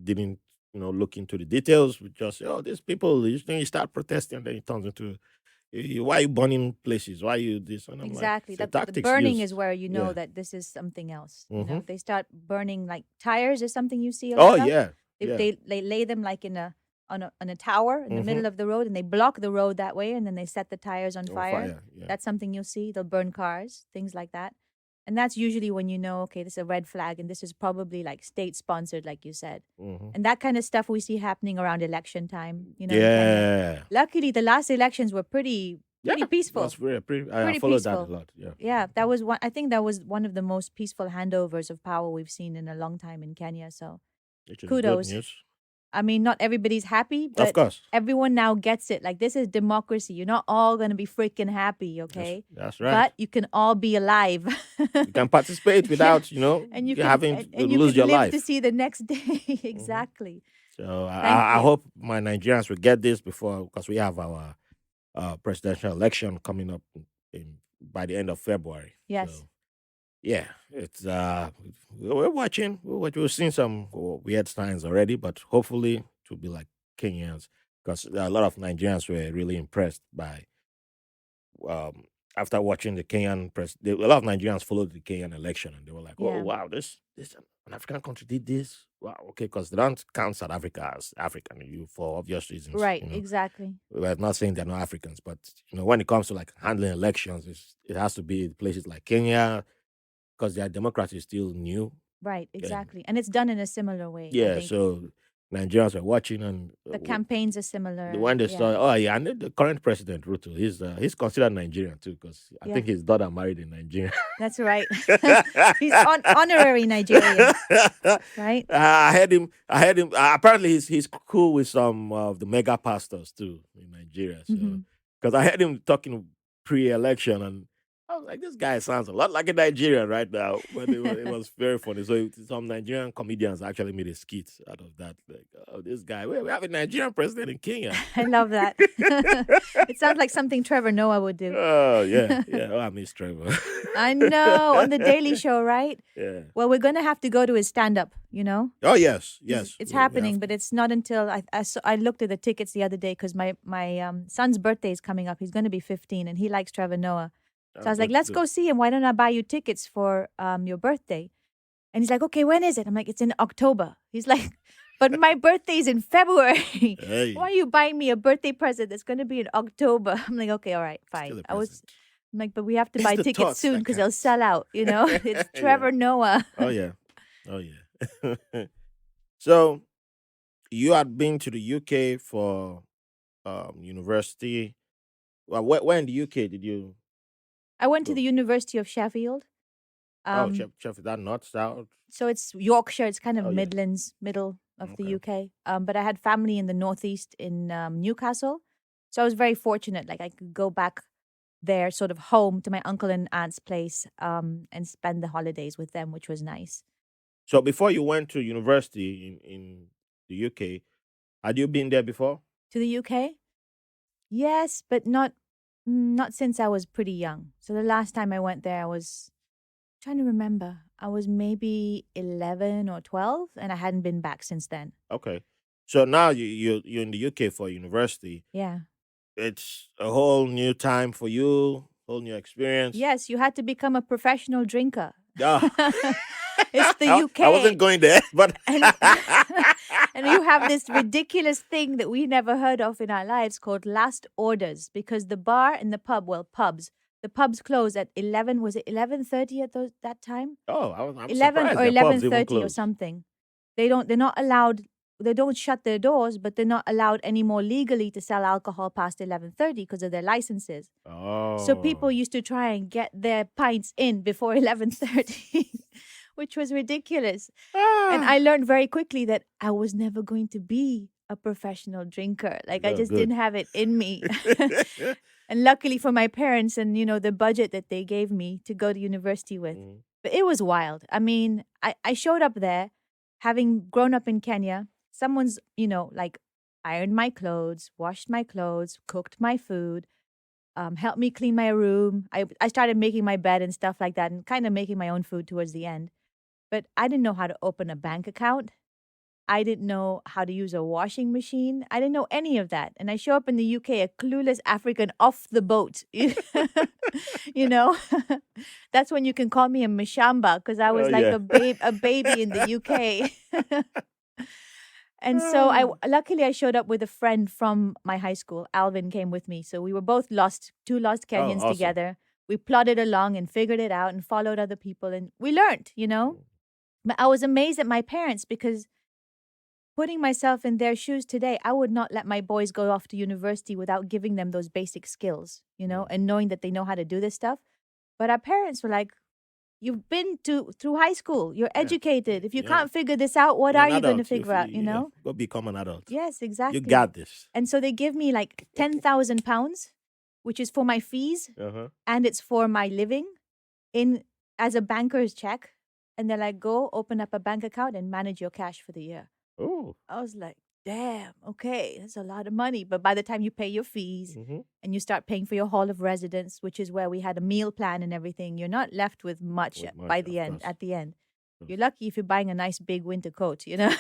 didn't look into the details, would just say, oh, these people, you start protesting, and then it turns into why are you burning places, why you this, and I'm Exactly. like, The tactics burning used. is where you know Yeah. that this is something else. Hmm. They start burning like tires is something you see a Oh lot of. yeah, They, yeah. they lay them like in a on a tower in the middle of the road, and they block the road that way, and then they set the tires on On fire. fire, yeah. That's something you'll see. They'll burn cars, things like that. And that's usually when you know, okay, this is a red flag, and this is probably like state sponsored, like you said. Hmm. And that kind of stuff we see happening around election time, in Kenya. Yeah. Luckily, the last elections were pretty Yeah, peaceful. that's pretty. I Pretty followed that a peaceful. lot. Yeah. Yeah, that was one. I think that was one of the most peaceful handovers of power we've seen in a long time in Kenya. So Which is good kudos. news. I mean, not everybody's happy, Of but course. everyone now gets it. Like, this is democracy. You're not all going to be freaking happy, okay? That's right. But you can all be alive. You can participate without, and you having can, to and you lose can your live life. to see the next day. Exactly. So Thank I you. hope my Nigerians will get this before, because we have our presidential election coming up by the end of February. Yes. So, yeah, it's we're watching. We've seen some weird signs already, but hopefully it will be like Kenyans, because a lot of Nigerians were really impressed by after watching the Kenyan a lot of Nigerians followed the Kenyan election, and they were like, "Oh Yeah. wow, this an African country did this. Wow, okay," because they don't count South Africa as African, for obvious reasons. Right, exactly. We're not saying they're not Africans, but when it comes to like handling elections, it has to be places like Kenya, because their democracy is still new. Right, exactly. And it's done in a similar way. I Yeah, think so Nigerians are watching, and the campaigns are similar. when they yeah. saw, oh yeah, and the current president Ruto, he's considered Nigerian too, because I think his daughter married in Nigeria. That's right. He's honorary Nigerian, right? I heard him. Apparently, he's cool with some of the mega pastors too in Nigeria. So, because I heard him talking pre-election, and I was like, this guy sounds a lot like a Nigerian right now. But it was very funny. So some Nigerian comedians actually made a skit out of that. Like, oh, this guy, we have a Nigerian president in Kenya. I love that. It sounds like something Trevor Noah would do. Oh yeah. Oh, I miss Trevor. I know, on the Daily Show, right? Yeah. Well, we're gonna have to go to his stand-up. Oh yes. It's happening, but it's not until I looked at the tickets the other day, because my son's birthday is coming up. He's going to be 15, and he likes Trevor Noah. So I was like, let's go see him. Why don't I buy you tickets for your birthday? And he's like, okay, when is it? I'm like, it's in October. He's like, but my birthday's in February. Hey. Why are you buying me a birthday present that's going to be in October? I'm like, okay, all right, fine. I'm like, but we have to buy tickets soon, because they'll sell out. It's Trevor Noah. Oh yeah. So you had been to the UK for university. Well, where in the UK did you? I went to the University of Sheffield. Sheffield, that north, south. So it's Yorkshire. It's kind of yeah. Midlands, middle of the UK. But I had family in the northeast in Newcastle. So I was very fortunate. Like, I could go back there, sort of home to my uncle and aunt's place, and spend the holidays with them, which was nice. So before you went to university in the UK, had you been there before? To the UK? Yes, but not since I was pretty young. So the last time I went there, I was trying to remember. I was maybe 11 or 12, and I hadn't been back since then. Okay. So now you're in the UK for university. Yeah. It's a whole new time for you, whole new experience. Yes, you had to become a professional drinker. Yeah. It's the I wasn't UK. going there, but And and you have this ridiculous thing that we never heard of in our lives called last orders, because the bar and the pub, well, the pubs close at 11. Was it 11:30 at that time? I'm 11 surprised or their pubs even 11:30 or closed. something. They're not allowed. They don't shut their doors, but they're not allowed anymore legally to sell alcohol past 11:30 because of their licenses. So people Oh, used to try and get their pints in before 11:30, which was ridiculous. And ah, I learned very quickly that I was never going to be a professional drinker. Like, I no, just good. didn't have it in me. And luckily for my parents and, the budget that they gave me to go to university with. Mm. But it was wild. I mean, I showed up there having grown up in Kenya. Someone's, like, ironed my clothes, washed my clothes, cooked my food, helped me clean my room. I started making my bed and stuff like that, and kind of making my own food towards the end. But I didn't know how to open a bank account. I didn't know how to use a washing machine. I didn't know any of that. And I show up in the UK, a clueless African off the boat. you know, that's when you can call me a mashamba, because I Oh was like yeah. a baby in the UK. And so Ah, luckily I showed up with a friend from my high school. Alvin came with me. So we were both lost, two lost oh, Kenyans awesome. together. We plodded along and figured it out and followed other people, and we learned. Mm. But I was amazed at my parents, because putting myself in their shoes today, I would not let my boys go off to university without giving them those basic skills, Mm. and knowing that they know how to do this stuff. But our parents were like, "You've been through high school. You're Yeah. educated. If you Yeah. can't figure this out, what You're are an you going to adult. figure out, you Yeah, know?" go become an adult. Yes, You exactly. got this. And so they give me like 10,000 pounds, which is for my fees Uh-huh. and it's for my living in as a banker's check. And they're like, "Go open up a bank account and manage your cash for the year." Oh. I was like, damn, okay, that's a lot of money. But by the time you pay your fees Mm-hmm. and you start paying for your hall of residence, which is where we had a meal plan and everything, you're not left with much With by much, the of end, course. at the end. Of You're lucky if you're buying a nice big winter coat. course.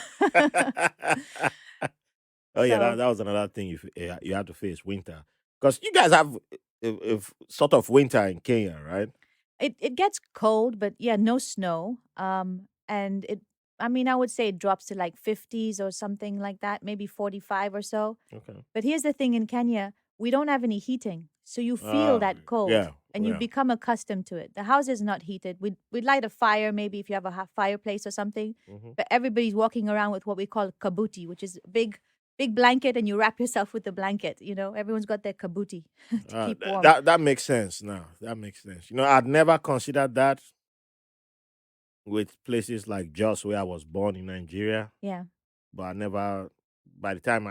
Oh yeah, So that was another thing you had to face winter, because you guys have if sort of winter in Kenya, right? it gets cold, but yeah, no snow. And I mean, I would say it drops to like 50s or something like that, maybe 45 or so. Okay. But here's the thing: in Kenya, we don't have any heating. So you feel that cold Yeah, and you yeah. become accustomed to it. The house is not heated. We'd light a fire, maybe if you have a fireplace or something. Mm-hmm. But everybody's walking around with what we call kabuti, which is a big blanket, and you wrap yourself with the blanket. Everyone's got their kabuti to keep warm. That makes sense now. That makes sense. I'd never considered that with places like Jos, where I was born in Nigeria, Yeah, but I never. By the time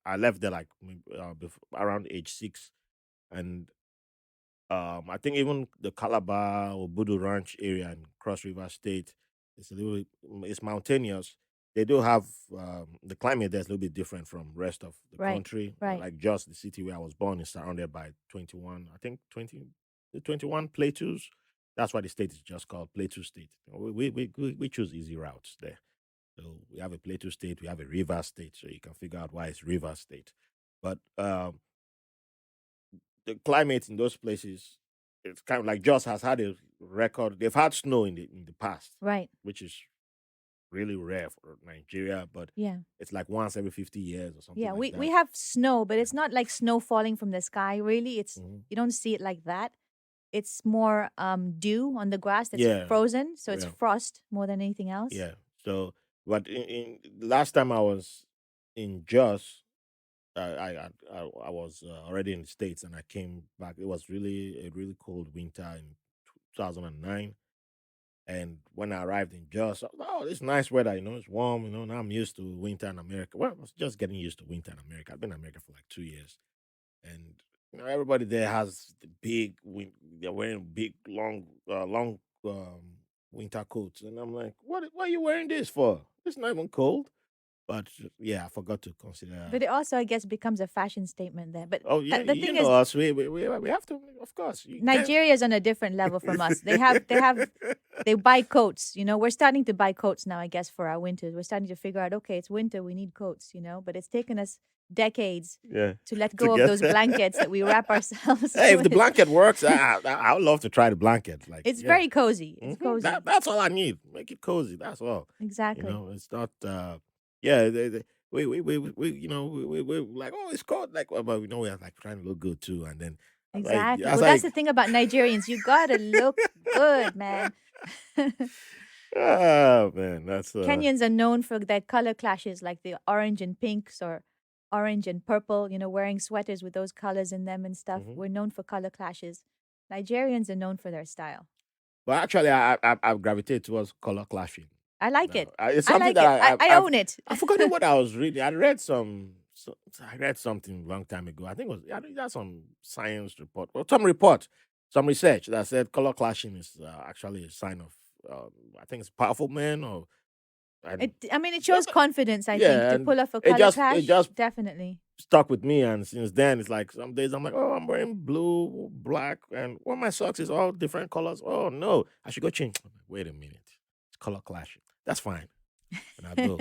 I left there, like around age 6, and I think even the Calabar or Budu Ranch area in Cross River State, it's mountainous. They do have the climate there's a little bit different from rest of the right, country. right. Like just the city where I was born is surrounded by 21, I think 21 plateaus. That's why the state is just called Plateau State. We choose easy routes there. So we have a Plateau State, we have a River State, so you can figure out why it's River State. But the climate in those places, it's kind of like Jos has had a record. They've had snow in the past, Right. which is really rare for Nigeria, but Yeah. it's like once every 50 years or something Yeah, like we that. have snow, but it's not like snow falling from the sky, really. Mhm. You don't see it like that. It's more dew on the grass that's Yeah, frozen, so it's yeah, frost more than anything else. yeah. So, but last time I was in Jos, I was already in the States and I came back. It was really a really cold winter in 2009. And when I arrived in Jos, I was like, oh, this nice weather, it's warm, now I'm used to winter in America. Well, I was just getting used to winter in America. I've been in America for like 2 years. And, everybody there has the they're wearing big, long winter coats. And I'm like, what are you wearing this for? It's not even cold. But yeah, I forgot to consider. But it also, I guess, becomes a fashion statement there. But Oh, yeah, the you thing know is, us. We have to, of course. You can't. Nigeria is on a different level from us. They buy coats. We're starting to buy coats now, I guess, for our winters. We're starting to figure out, okay, it's winter, we need coats. But it's taken us decades Yeah. to let To go of get those blankets that we wrap ourselves Hey, if the with. blanket works, I would love to try the blanket. Like, It's yeah. very cozy. It's cozy. That's all I need. Make it cozy. That's all. Exactly. It's not. Yeah, we like, oh, it's cold. Like, well, but we know we're like trying to look good too. And then Exactly. I was Well, that's the like, thing about Nigerians. You gotta look good, man. oh man, that's Kenyans are known for their color clashes, like the orange and pinks or orange and purple, wearing sweaters with those colors in them and stuff. mhm. We're known for color clashes. Nigerians are known for their style. But actually, I gravitate towards color clashing. I like No, it. it's I something like that it. I own it. I forgot what I was reading. I read I read something a long time ago. I think it was I think that's some science report or some report, some research that said color clashing is actually a sign of I think it's powerful men or and I mean, it shows confidence, I think, yeah, to and pull off a it color it clash. just Definitely. stuck with me, and since then it's like some days I'm like, oh, I'm wearing blue, black, and well, my socks is all different colors. Oh no, I should go change. Wait a minute, it's color clashing. That's fine, and I go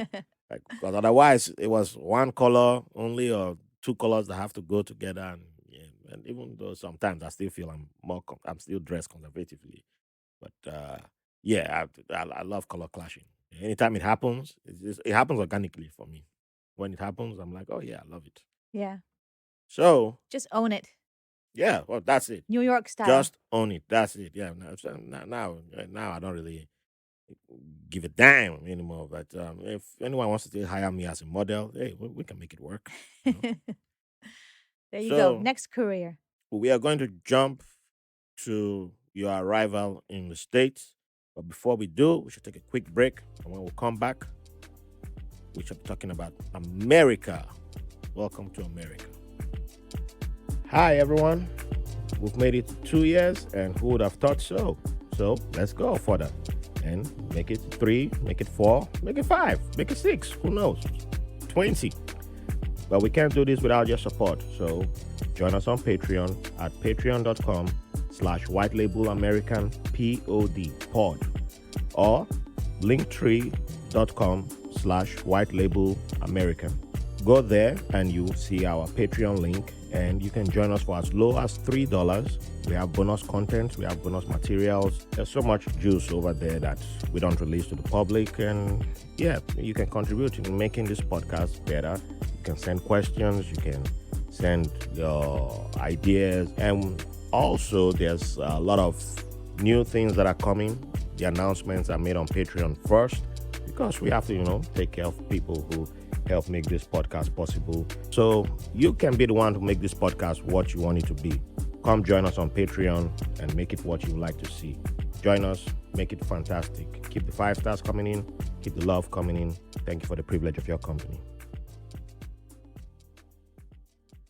like because otherwise it was one color only or two colors that have to go together, and yeah, and even though sometimes I still feel I'm still dressed conservatively, but yeah, I love color clashing. Anytime it happens, it happens organically for me. When it happens, I'm like, oh yeah, I love it. Yeah. So Just own it. yeah, well, that's it. New York style. Just own it. That's it. Yeah. Now I don't really give a damn anymore. But if anyone wants to hire me as a model, hey, we can make it work. You know? There you go. So Next career. we are going to jump to your arrival in the States. But before we do, we should take a quick break. And when we come back, we should be talking about America. Welcome to America. Hi, everyone. We've made it 2 years, and who would have thought so? So let's go further and make it 3, make it 4, make it 5, make it 6. Who knows? 20. But we can't do this without your support. So join us on Patreon at patreon.com/white label American pod or linktree.com/white label American. Go there and you'll see our Patreon link, and you can join us for as low as $3. We have bonus content, we have bonus materials. There's so much juice over there that we don't release to the public, and yeah, you can contribute in making this podcast better. You can send questions, you can send your ideas, and also there's a lot of new things that are coming. The announcements are made on Patreon first because we have to, take care of people who help make this podcast possible. So you can be the one to make this podcast what you want it to be. Come join us on Patreon and make it what you would like to see. Join us, make it fantastic. Keep the 5 stars coming in, keep the love coming in. Thank you for the privilege of your company.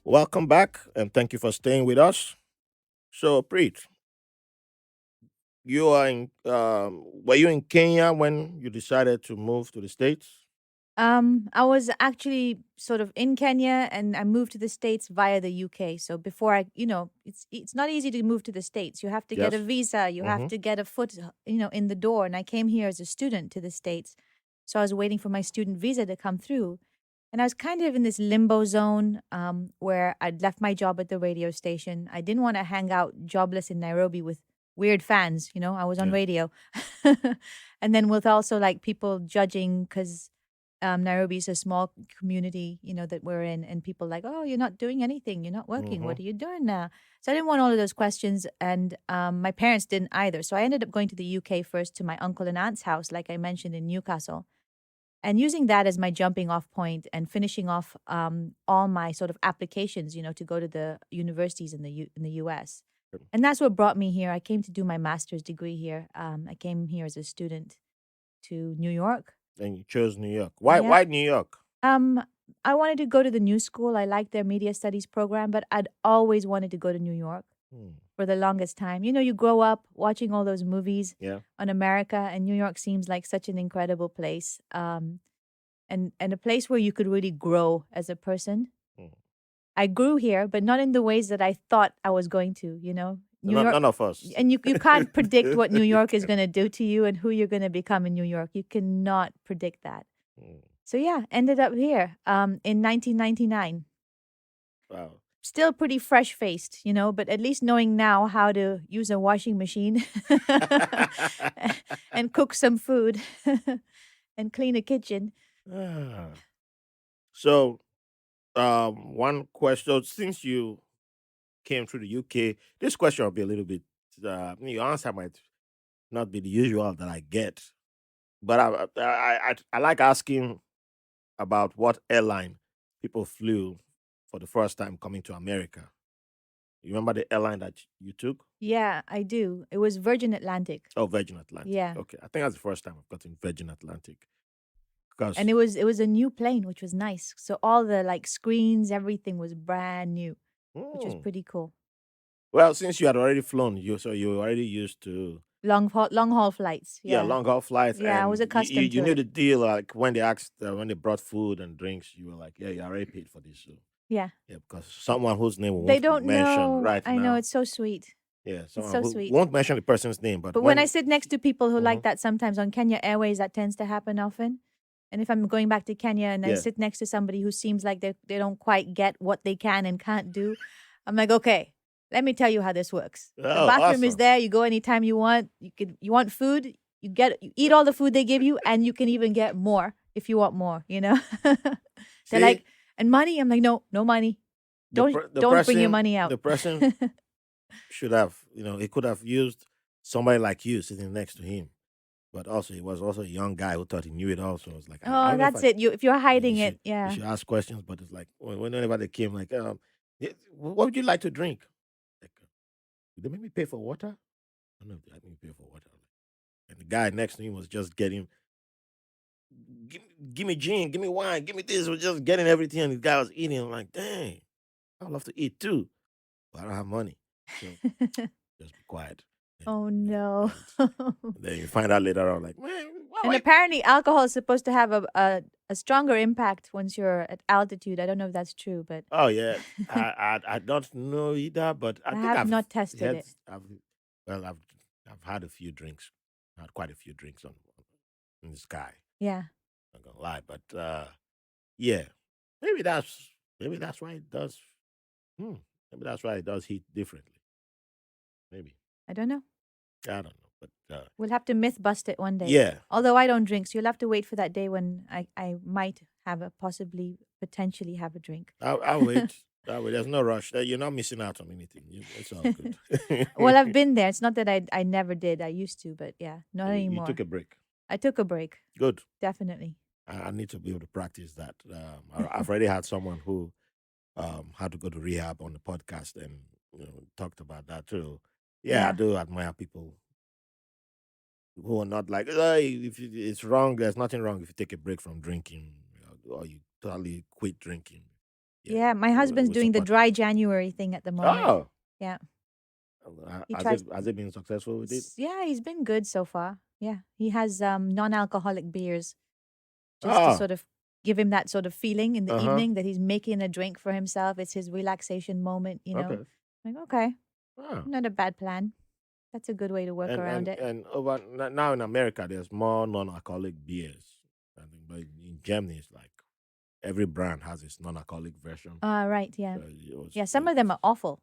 Welcome back, and thank you for staying with us. So, Preet, you are were you in Kenya when you decided to move to the States? I was actually sort of in Kenya and I moved to the States via the UK. So before it's not easy to move to the States. You have to get a Yes. visa, you have Mm-hmm. to get a foot, in the door. And I came here as a student to the States. So I was waiting for my student visa to come through. And I was kind of in this limbo zone where I'd left my job at the radio station. I didn't want to hang out jobless in Nairobi with weird fans, I was on Yeah. radio. And then with also like people judging because Nairobi is a small community, that we're in, and people like, oh, you're not doing anything, you're not working. What Mm-hmm. are you doing now? So I didn't want all of those questions, and my parents didn't either. So I ended up going to the UK first to my uncle and aunt's house, like I mentioned in Newcastle, and using that as my jumping off point and finishing off all my sort of applications, to go to the universities in the US. And that's what brought me here. I came to do my master's degree here. I came here as a student to New York. And you chose New York. Why? Yeah. Why New York? I wanted to go to the new school. I liked their media studies program, but I'd always wanted to go to New York for the longest time. You grow up watching all those movies Yeah. on America, and New York seems like such an incredible place, and a place where you could really grow as a person. Mm. I grew here, but not in the ways that I thought I was going to. New York, None of us. and you can't predict what New York is going to do to you and who you're going to become in New York. You cannot predict that. Mm. So yeah, ended up here in 1999. Wow. Still pretty fresh faced, but at least knowing now how to use a washing machine and cook some food and clean a kitchen. Ah. So, one question: since you came through the UK, this question will be a little bit. Your answer might not be the usual that I get, but I like asking about what airline people flew for the first time coming to America. You remember the airline that you took? Yeah, I do. It was Virgin Atlantic. Oh, Virgin Atlantic. Yeah. Okay, I think that's the first time I've gotten Virgin Atlantic. Because And it was a new plane, which was nice. So all the like screens, everything was brand new, which was pretty cool. well, since you had already flown, you were already used to Long haul flights. yeah Yeah. long haul flights, Yeah, I was and accustomed you to knew it. the deal. Like when they brought food and drinks, you were like, yeah, you already paid for this. So Yeah. yeah, because someone whose name we They won't don't mention know. right I know now. it's so sweet. Yeah, It's someone so who sweet. won't mention the person's name, but But when I when sit next to people who like Mhm. that sometimes on Kenya Airways, that tends to happen often. And if I'm going back to Kenya and I yeah, sit next to somebody who seems like they don't quite get what they can and can't do, I'm like, okay, let me tell you how this works. The oh, bathroom is awesome. there. You go anytime you want. You want food, you eat all the food they give you, and you can even get more if you want more. They're See, like, and money. I'm like, no, no money. the Don't per- the don't bring your person money out. the person should have, he could have used somebody like you sitting next to him. But also, he was also a young guy who thought he knew it. Also, it's like I Oh, don't know if that's it. If you're you hiding should it, yeah. ask questions, but it's like whenever they came, like, yeah, what would you like to drink? Like, did they make me pay for water? I don't know if they made me pay for water. And the guy next to him was just getting, give, give me gin, give me wine, give me this. Was just getting everything, and the guy was eating. I'm like, dang, I love to eat too, but I don't have money, so just be quiet. And, Oh no. and then you find out later on, like, man, And why? apparently, alcohol is supposed to have a stronger impact once you're at altitude. I don't know if that's true, but Oh yeah, I don't know either, but I I think have I've not tested had it. I've well I've had a few drinks, had quite a few drinks on in the sky. Yeah, Not gonna lie, but yeah, maybe that's maybe that's why it does. Hmm, maybe that's why it does heat differently. Maybe I don't know. I don't know, but We'll have to myth bust it one day. yeah, Although I don't drink, so you'll have to wait for that day when I might have a possibly potentially have a drink. I'll wait. I'll wait. There's no rush. You're not missing out on anything. It's all Well, good. I've been there. It's not that I never did. I used to, but yeah, not You took anymore. a break. I took a break, Good. definitely. I need to be able to practice that. I've already had someone who had to go to rehab on the podcast and talked about that too. Yeah, I Yeah. do admire people who are not like, "Hey, if it's wrong, there's nothing wrong if you take a break from drinking, or you totally quit drinking." Yeah, Yeah, my husband's we doing the support that. dry January thing at the moment. Oh, Yeah. He has it tries been successful with it? Yeah, he's been good so far. Yeah. He has non-alcoholic beers just to Oh, sort of give him that sort of feeling in the uh huh. evening that he's making a drink for himself. It's his relaxation moment. Okay. Like, okay, Oh. not a bad plan. That's a good way to work around it. And now in America, there's more non-alcoholic beers. I think, but in Germany, it's like every brand has its non-alcoholic version. Right, yeah. So Yeah, some of them are awful.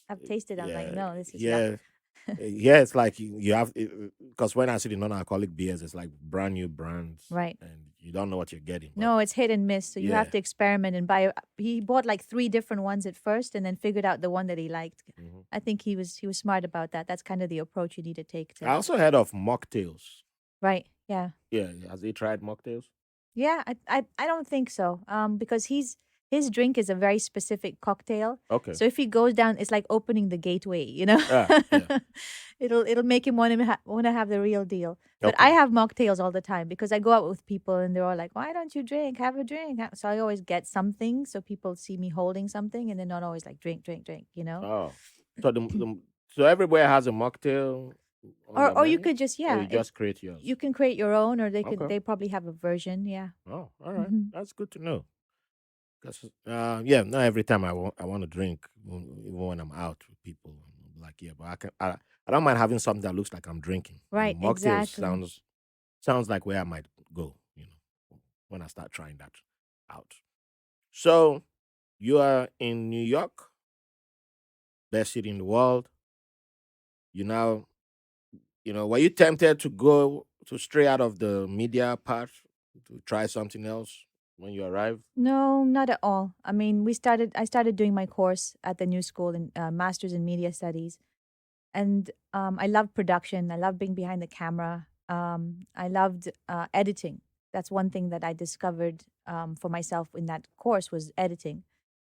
I've tasted. I'm like, yeah, no, this is yuck. yeah, yeah. It's like you have because when I see the non-alcoholic beers, it's like brand new brands, Right. and you don't know what you're getting. But No, it's hit and miss. So you yeah, have to experiment and buy. He bought like 3 different ones at first, and then figured out the one that he liked. hmm I think he was smart about that. That's kind of the approach you need to take I to. also heard of mocktails. Right. Yeah. Yeah, has he tried mocktails? Yeah. I don't think so. Because his drink is a very specific cocktail. Okay. So if he goes down, it's like opening the gateway. Ah, yeah. It'll make him want to have the real deal. But I Okay. have mocktails all the time because I go out with people and they're all like, "Why don't you drink? Have a drink." So I always get something so people see me holding something and they're not always like drink, drink, drink. Oh, so so everywhere has a mocktail on their Or you menu, could just or yeah, you just create yours? you can create your own or Okay. they probably have a version, yeah. Oh, all right. Hmm. That's good to know. 'Cause, yeah, not every time I want to drink, even when I'm out with people. I'm like, yeah, but I don't mind having something that looks like I'm drinking. And Right, mocktails exactly. sounds like where I might go. when I start trying that out. So you are in New York, best city in the world. You now, were you tempted to go to stray out of the media part to try something else when you arrived? No, not at all. I mean, I started doing my course at the new school in Masters in Media Studies. And I loved production. I loved being behind the camera. I loved editing. That's one thing that I discovered for myself in that course was editing.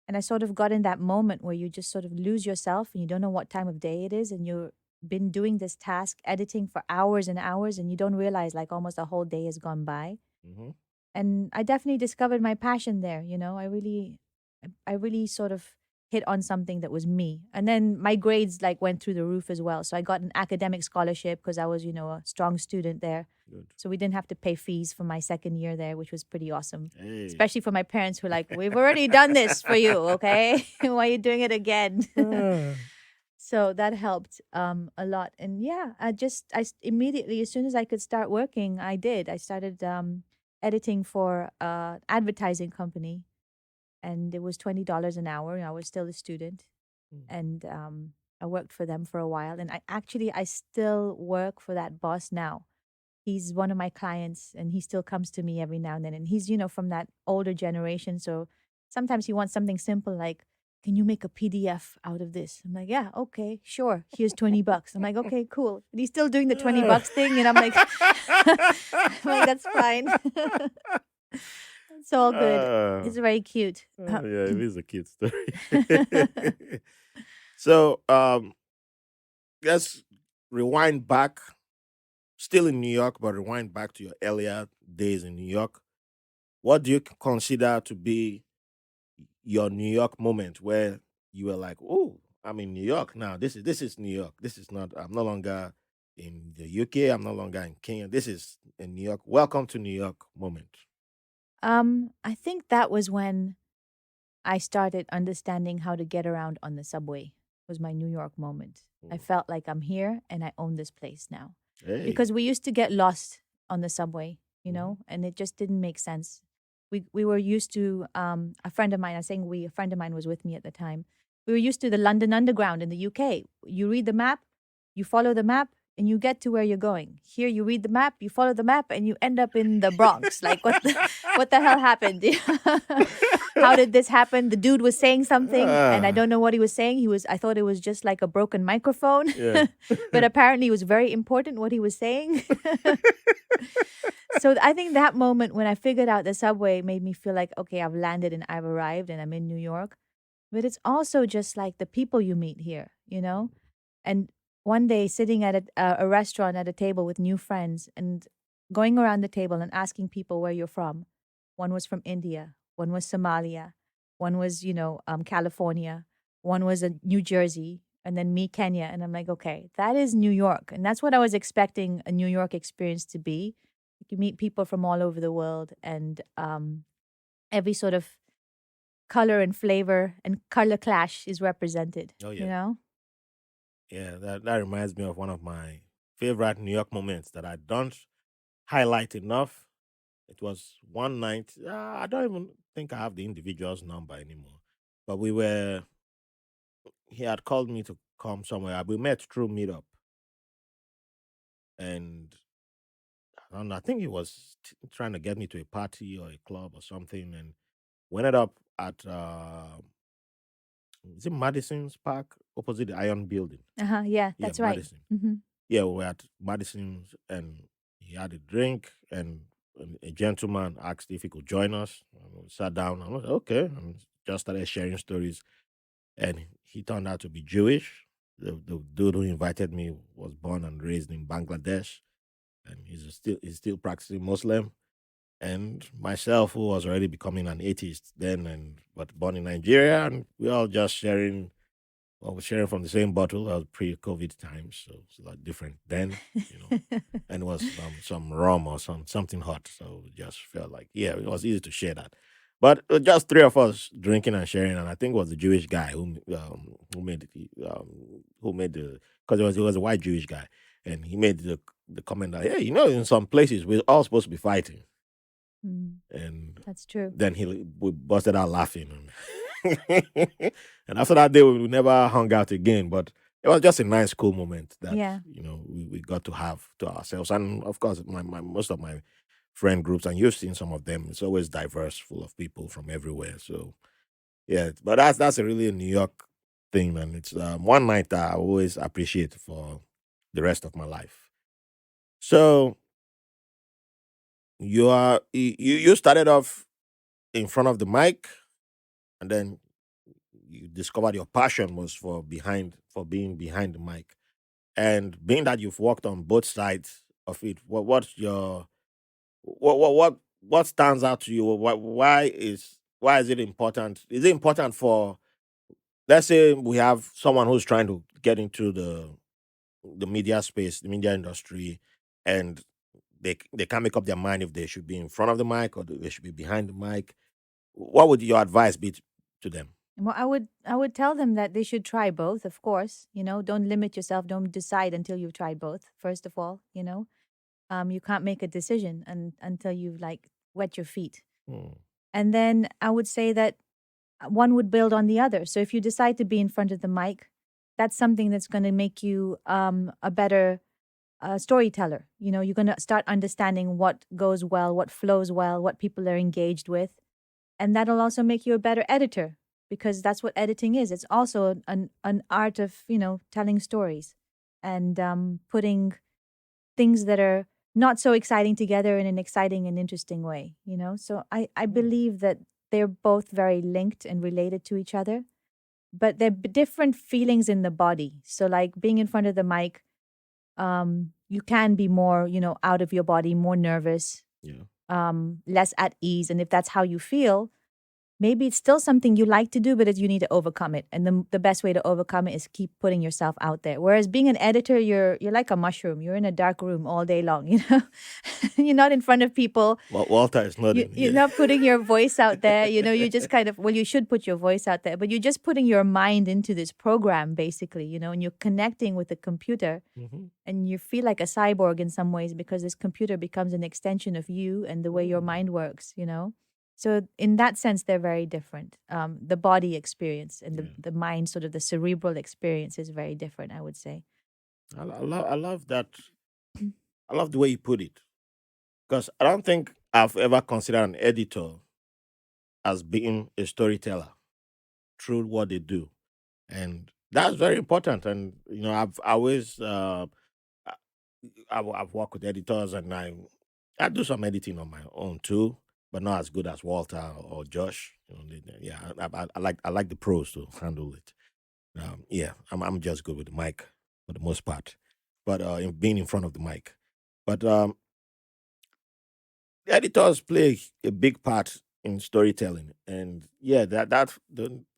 And I sort of got in that moment where you just sort of lose yourself and you don't know what time of day it is, and you've been doing this task, editing for hours and hours, and you don't realize like almost a whole day has gone by. Hmm. And I definitely discovered my passion there. I really sort of hit on something that was me. And then my grades like went through the roof as well. So I got an academic scholarship because I was, a strong student there. Good. So we didn't have to pay fees for my second year there, which was pretty awesome. Hey. Especially for my parents who were like, we've already done this for you, okay? Why are you doing it again? So that helped a lot. And yeah, immediately, as soon as I could start working, I did. I started editing for an advertising company, and it was $20 an hour. I was still a student, and I worked for them for a while. And I still work for that boss now. He's one of my clients, and he still comes to me every now and then. And he's, from that older generation, so sometimes he wants something simple like, can you make a PDF out of this? I'm like, yeah, okay, sure. Here's $20. I'm like, okay, cool. And he's still doing the $20 thing, and I'm like, that's fine. It's all good. It's very cute. Yeah, it is a cute story. So let's rewind back, still in New York, but rewind back to your earlier days in New York. What do you consider to be your New York moment where you were like, "Oh, I'm in New York now. This is New York. This is not. I'm no longer in the UK. I'm no longer in Kenya. This is in New York. Welcome to New York moment." I think that was when I started understanding how to get around on the subway. Was my New York moment. I Mm. felt like I'm here and I own this place now. Hey. Because we used to get lost on the subway, Mhm. and it just didn't make sense. We were used to a friend of mine. I'm saying a friend of mine was with me at the time. We were used to the London Underground in the UK. You read the map, you follow the map, and you get to where you're going. Here, you read the map, you follow the map, and you end up in the Bronx. Like what the hell happened? How did this happen? The dude was saying something, and I Ah, don't know what he was saying. I thought it was just like a broken microphone, yeah. but apparently it was very important what he was saying. So I think that moment when I figured out the subway made me feel like, okay, I've landed and I've arrived and I'm in New York. But it's also just like the people you meet here, And one day sitting at a restaurant at a table with new friends and going around the table and asking people where you're from. One was from India, one was Somalia, one was, California, one was New Jersey, and then me, Kenya. And I'm like, okay, that is New York. And that's what I was expecting a New York experience to be. You meet people from all over the world, and every sort of color and flavor and color clash is represented, Oh you yeah. know? Yeah, that reminds me of one of my favorite New York moments that I don't highlight enough. It was one night. I don't even think I have the individual's number anymore. But he had called me to come somewhere. We met through Meetup, and I don't know. I think he was trying to get me to a party or a club or something, and we ended up at is it Madison's Park opposite the Iron Building? Uh-huh, yeah, Yeah, that's right. Madison. Hmm. Yeah, we were at Madison's, and he had a drink, and a gentleman asked if he could join us. And we sat down. I was like, okay, and just started sharing stories. And he turned out to be Jewish. The dude who invited me was born and raised in Bangladesh, and he's still practicing Muslim. And myself, who was already becoming an atheist then, and but born in Nigeria, and we all just sharing. Well, we're sharing from the same bottle. That was pre-COVID times, so it's a lot different then, you know. And it was some rum or something hot, so it just felt like it was easy to share that. But just three of us drinking and sharing, and I think it was the Jewish guy who made the because it was a white Jewish guy, and he made the comment that, hey, in some places we're all supposed to be fighting. Mm, And that's true. then we busted out laughing. And after that day, we never hung out again. But it was just a nice, cool moment that, Yeah. we got to have to ourselves. And of course, most of my friend groups, and you've seen some of them, it's always diverse, full of people from everywhere. So yeah, but that's a really a New York thing, and it's one night that I always appreciate for the rest of my life. So you started off in front of the mic, and then you discovered your passion was for being behind the mic, and being that you've worked on both sides of it. What's your what stands out to you? Why is it important? Is it important for, let's say we have someone who's trying to get into the media space, the media industry, and they can't make up their mind if they should be in front of the mic or they should be behind the mic. What would your advice be to them? Well, I would tell them that they should try both, of course. Don't limit yourself. Don't decide until you've tried both. First of all, you can't make a decision until you've like wet your feet. Hmm. And then I would say that one would build on the other. So if you decide to be in front of the mic, that's something that's going to make you a better storyteller. You're going to start understanding what goes well, what flows well, what people are engaged with. And that'll also make you a better editor because that's what editing is. It's also an art of, telling stories and putting things that are not so exciting together in an exciting and interesting way. So I Hmm. believe that they're both very linked and related to each other, but they're different feelings in the body. So, like being in front of the mic, you can be more, out of your body, more nervous, Yeah. less at ease. And if that's how you feel, maybe it's still something you like to do, but you need to overcome it. And the best way to overcome it is keep putting yourself out there. Whereas being an editor, you're like a mushroom. You're in a dark room all day long, You're not in front of people. Well, Walter is You, nodding. you're Yeah. not putting your voice out there. You just kind of, well, you should put your voice out there, but you're just putting your mind into this program, basically, and you're connecting with the computer Hmm. and you feel like a cyborg in some ways because this computer becomes an extension of you and the way your mind works. So in that sense, they're very different. The body experience and the, Yeah. the mind, sort of the cerebral experience is very different, I would say. I love that. I love the way you put it, because I don't think I've ever considered an editor as being a storyteller through what they do, and that's very important. And I've always I- I've worked with editors, and I do some editing on my own too, but not as good as Walter or Josh. Yeah, I like the pros to handle it. Yeah, I'm just good with the mic for the most part, but in being in front of the mic, but the editors play a big part in storytelling, and yeah,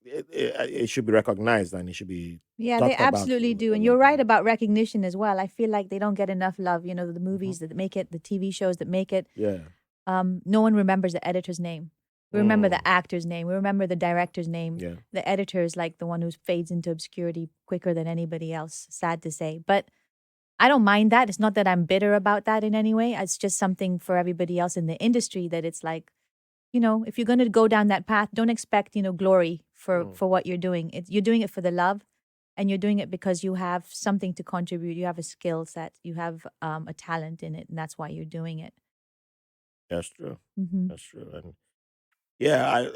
it should be recognized and it should be Yeah, they talked about absolutely do. a And you're lot right more. about recognition as well. I feel like they don't get enough love. The Hmm. movies that make it, the TV shows that make it. Yeah. No one remembers the editor's name. We remember the Mm. actor's name. We remember the director's name. Yeah. The editor is like the one who fades into obscurity quicker than anybody else, sad to say. But I don't mind that. It's not that I'm bitter about that in any way. It's just something for everybody else in the industry that it's like, if you're going to go down that path, don't expect, glory for Mm. for what you're doing. You're doing it for the love, and you're doing it because you have something to contribute. You have a skill set. You have a talent in it, and that's why you're doing it. That's true. Hmm. That's true. And yeah,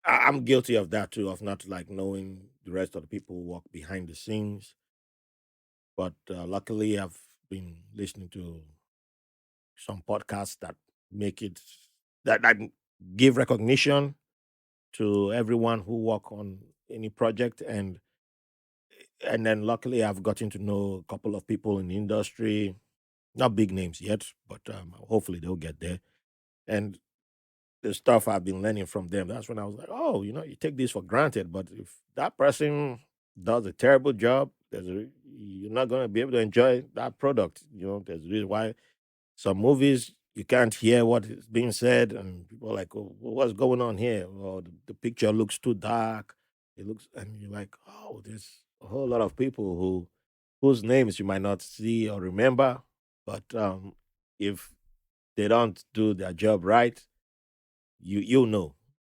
I'm guilty of that too, of not like knowing the rest of the people who work behind the scenes. But luckily, I've been listening to some podcasts that make it that give recognition to everyone who work on any project, and then luckily I've gotten to know a couple of people in the industry, not big names yet, but hopefully they'll get there. And the stuff I've been learning from them, that's when I was like, oh, you take this for granted, but if that person does a terrible job, you're not going to be able to enjoy that product. There's a reason why some movies you can't hear what is being said, and people are like, oh, what's going on here? Or the picture looks too dark. It looks, and you're like, oh, there's a whole lot of people whose names you might not see or remember, but if they don't do their job right, you'll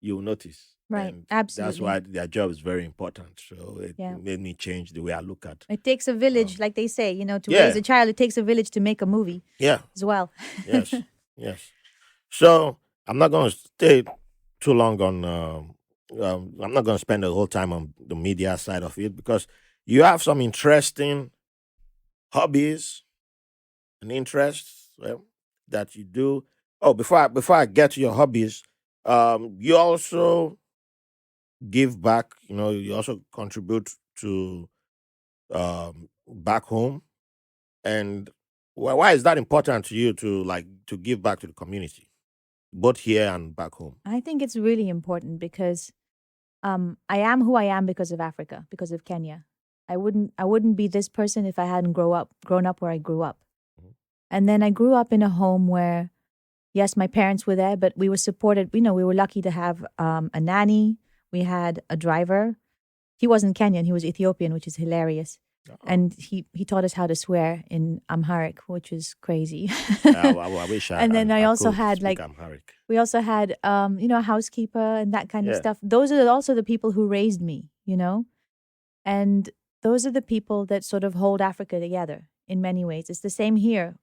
notice. Right. And that's Absolutely. why their job is very important. So it Yeah. made me change the way I look at. It takes a village, like they say, to raise Yeah, a child, it takes a village to make a movie yeah, as well. yes, yes. So I'm not going to stay too long on. I'm not going to spend the whole time on the media side of it because you have some interesting hobbies and interests, that you do. Oh, before I get to your hobbies, you also give back. You also contribute to back home. And why is that important to you to give back to the community, both here and back home? I think it's really important because I am who I am because of Africa, because of Kenya. I wouldn't be this person if I hadn't grown up where I grew up. Mhm. And then I grew up in a home where, yes, my parents were there, but we were supported. We were lucky to have a nanny. We had a driver. He wasn't Kenyan; he was Ethiopian, which is hilarious. Oh, And he taught us how to swear in Amharic, which is crazy. I wish And then I I also could had speak like Amharic. we also had a housekeeper and that kind of Yeah. stuff. Those are also the people who raised me. And those are the people that sort of hold Africa together in many ways. It's the same here.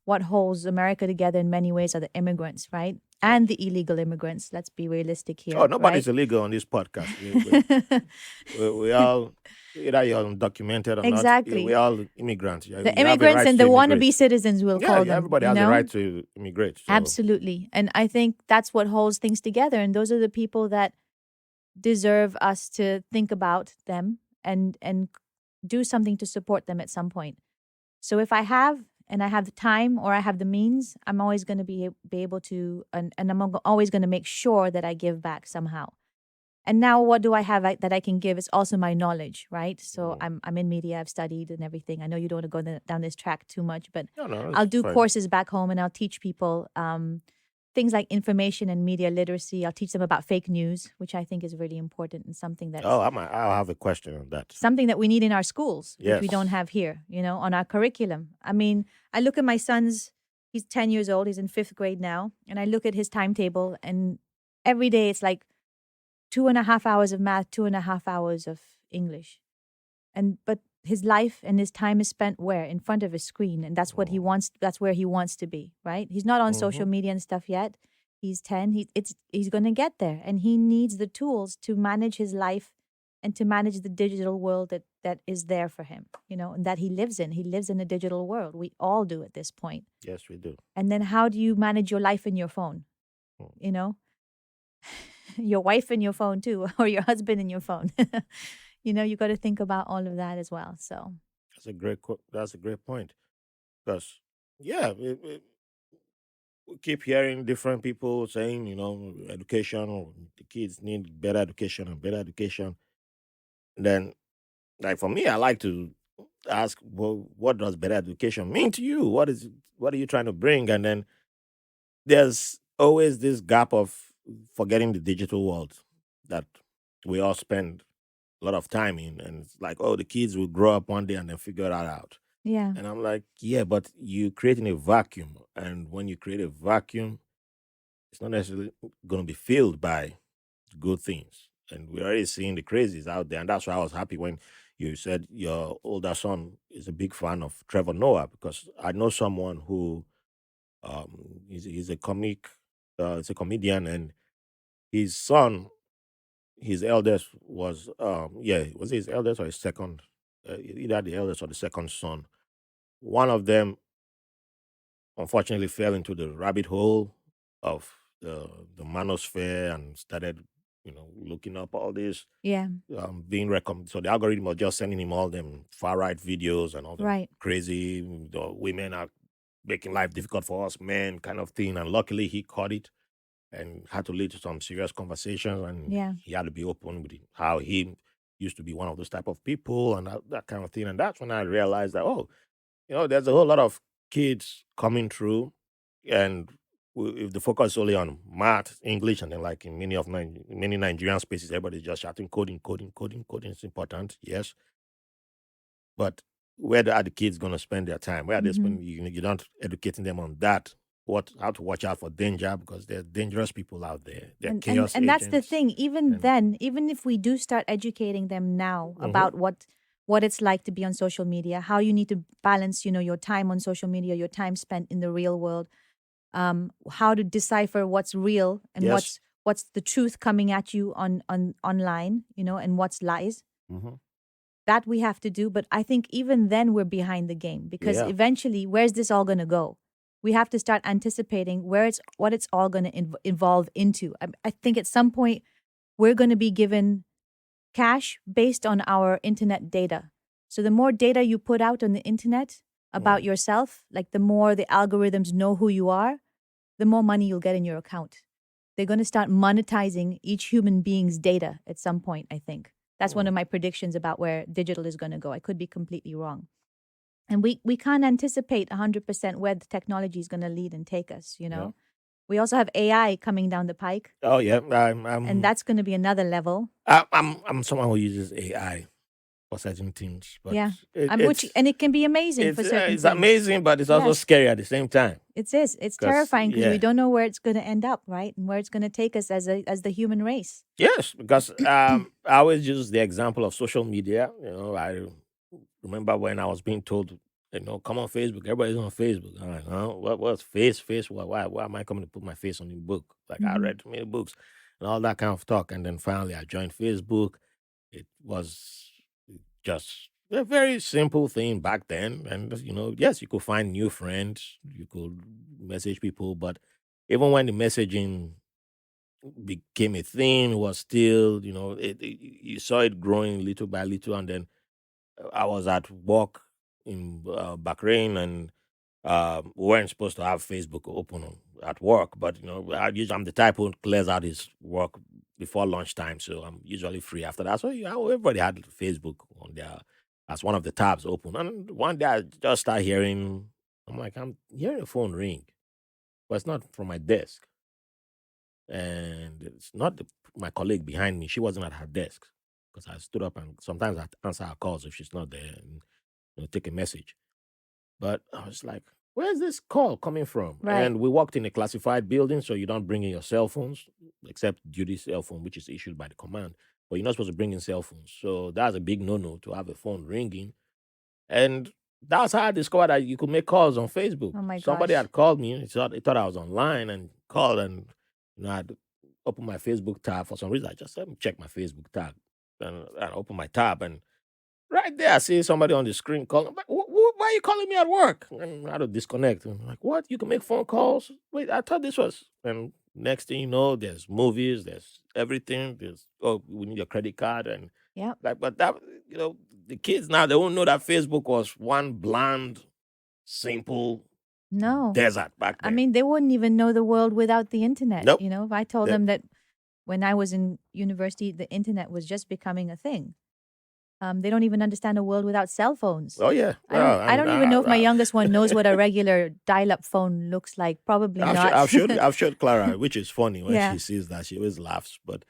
What holds America together in many ways are the immigrants, right? Yes. And the illegal immigrants. Let's be realistic Oh, here, right? nobody's illegal on this podcast. We all, either you're undocumented or not, we Exactly. all immigrants. The You have a immigrants right and to the immigrate. wannabe citizens, we'll Yeah, call yeah, them, everybody has a right to immigrate. So, Absolutely. And I think that's what holds things together. And those are the people that deserve us to think about them and do something to support them at some point. So if I have the time or I have the means, I'm always going to be able to and I'm always going to make sure that I give back somehow. And now what do I have that I can give? It's also my knowledge, right? So mm, I'm in media, I've studied and everything. I know you don't want to go down this track too much, but no, I'll it's do fine. courses back home and I'll teach people things like information and media literacy. I'll teach them about fake news, which I think is really important and Oh, I'll have a question on that. something that we need in our schools, which we don't Yes. have here, on our curriculum. I mean, I look at my son's, he's 10 years old, he's in fifth grade now, and I look at his timetable, and every day it's like 2.5 hours of math, 2.5 hours of English. But his life and his time is spent where? In front of a screen. And that's what he Mm, wants, that's where he wants to be, right? He's not on mm-hmm. social media and stuff yet. He's 10. He's gonna get there. And he needs the tools to manage his life and to manage the digital world that is there for him, and that he lives in. He lives in a digital world. We all do at this point. Yes, we do. And then how do you manage your life in your phone? Mm. You know? Your wife in your phone too, or your husband in your phone. You got to think about all of that as well. So, That's a great point. Because yeah, we keep hearing different people saying, education, or the kids need better education and better education. Then, like for me, I like to ask, well, what does better education mean to you? What are you trying to bring? And then there's always this gap of forgetting the digital world that we all spend a lot of time in. And it's like, oh, the kids will grow up one day and then figure that out. yeah. And I'm like, yeah, but you creating a vacuum. And when you create a vacuum, it's not necessarily going to be filled by good things. And we're already seeing the crazies out there. And that's why I was happy when you said your older son is a big fan of Trevor Noah, because I know someone who he's a he's a comedian, and his son, his eldest was, was it his eldest or his second, either the eldest or the second son. One of them unfortunately fell into the rabbit hole of the manosphere and started, looking up all this, Yeah. being recommended. So the algorithm was just sending him all them far right videos and all them Right. crazy, women are making life difficult for us men kind of thing. And luckily he caught it and had to lead to some serious conversations. And Yeah. he had to be open with how he used to be one of those type of people and that kind of thing. And that's when I realized that, oh, there's a whole lot of kids coming through, and if the focus is only on math, English, and then like in many Nigerian spaces, everybody's just shouting coding, coding, coding, coding. It's important, yes, but where are the kids going to spend their time? Where are they Hmm. spending? You're not educating them on that. how to watch out for danger, because there's dangerous people out there. They're and chaos and that's the agents. thing. Even And then, even if we do start educating them now about what it's like to be on social media, how you need to balance, your time on social media, your time spent in the real world, how to decipher what's real and yes. what's the truth coming at you on online, and what's lies. hmm That we have to do, but I think even then we're behind the game, because Yeah. eventually, where's this all going to go? We have to start anticipating what it's all going to evolve into. I think at some point we're going to be given cash based on our internet data. So the more data you put out on the internet about yourself, like the more the algorithms know who you are, the more money you'll get in your account. They're going to start monetizing each human being's data at some point, I think. That's one of my predictions about where digital is going to go. I could be completely wrong. And we can't anticipate 100% where the technology is going to lead and take us. Yeah. We also have AI coming down the pike, Oh yeah. and that's going to be another level. I'm someone who uses AI for certain things, but Yeah. it, And it can be amazing for certain it's things. amazing, but it's also Yes. scary at the same time. It is. It's 'Cause, terrifying because yeah. we don't know where it's going to end up, right? And where it's going to take us as the human race. Yes, because I always use the example of social media. I remember when I was being told, come on Facebook. Everybody's on Facebook. I'm like, huh? What's face? Face? Why am I coming to put my face on the book? Like I read many books and all that kind of talk. And then finally I joined Facebook. It was just a very simple thing back then. And, yes, you could find new friends, you could message people, but even when the messaging became a thing, it was still, you saw it growing little by little. And then I was at work in Bahrain, and we weren't supposed to have Facebook open at work, but I'm the type who clears out his work before lunchtime, so I'm usually free after that. So everybody had Facebook on their as one of the tabs open, and one day I just start hearing. I'm like, I'm hearing a phone ring, but it's not from my desk, and it's not my colleague behind me. She wasn't at her desk because I stood up, and sometimes I answer her calls if she's not there, and take a message. But I was like, where's this call coming from? Right. And we walked in a classified building, so you don't bring in your cell phones, except duty cell phone, which is issued by the command. But you're not supposed to bring in cell phones. So that's a big no-no to have a phone ringing. And that's how I discovered that you could make calls on Facebook. Oh my Somebody gosh. had called me. He thought I was online and called, and I'd open my Facebook tab. For some reason, I just let me check my Facebook tab. And I open my tab, and right there, I see somebody on the screen calling. But why are you calling me at work? And I had to disconnect. And I'm like, what? You can make phone calls? Wait, I thought this was. And next thing you know, there's movies, there's everything. We need your credit card, and Yeah. but that the kids now, they won't know that Facebook was one bland, simple No. desert back I then. mean, they wouldn't even know the world without the internet. Nope. If I told them that when I was in university, the internet was just becoming a thing. They don't even understand a world without cell phones. Oh yeah. I don't even know if my youngest one knows what a regular dial-up phone looks like. Probably not. I've showed Clara, which is funny when Yeah. she sees that. She always laughs. But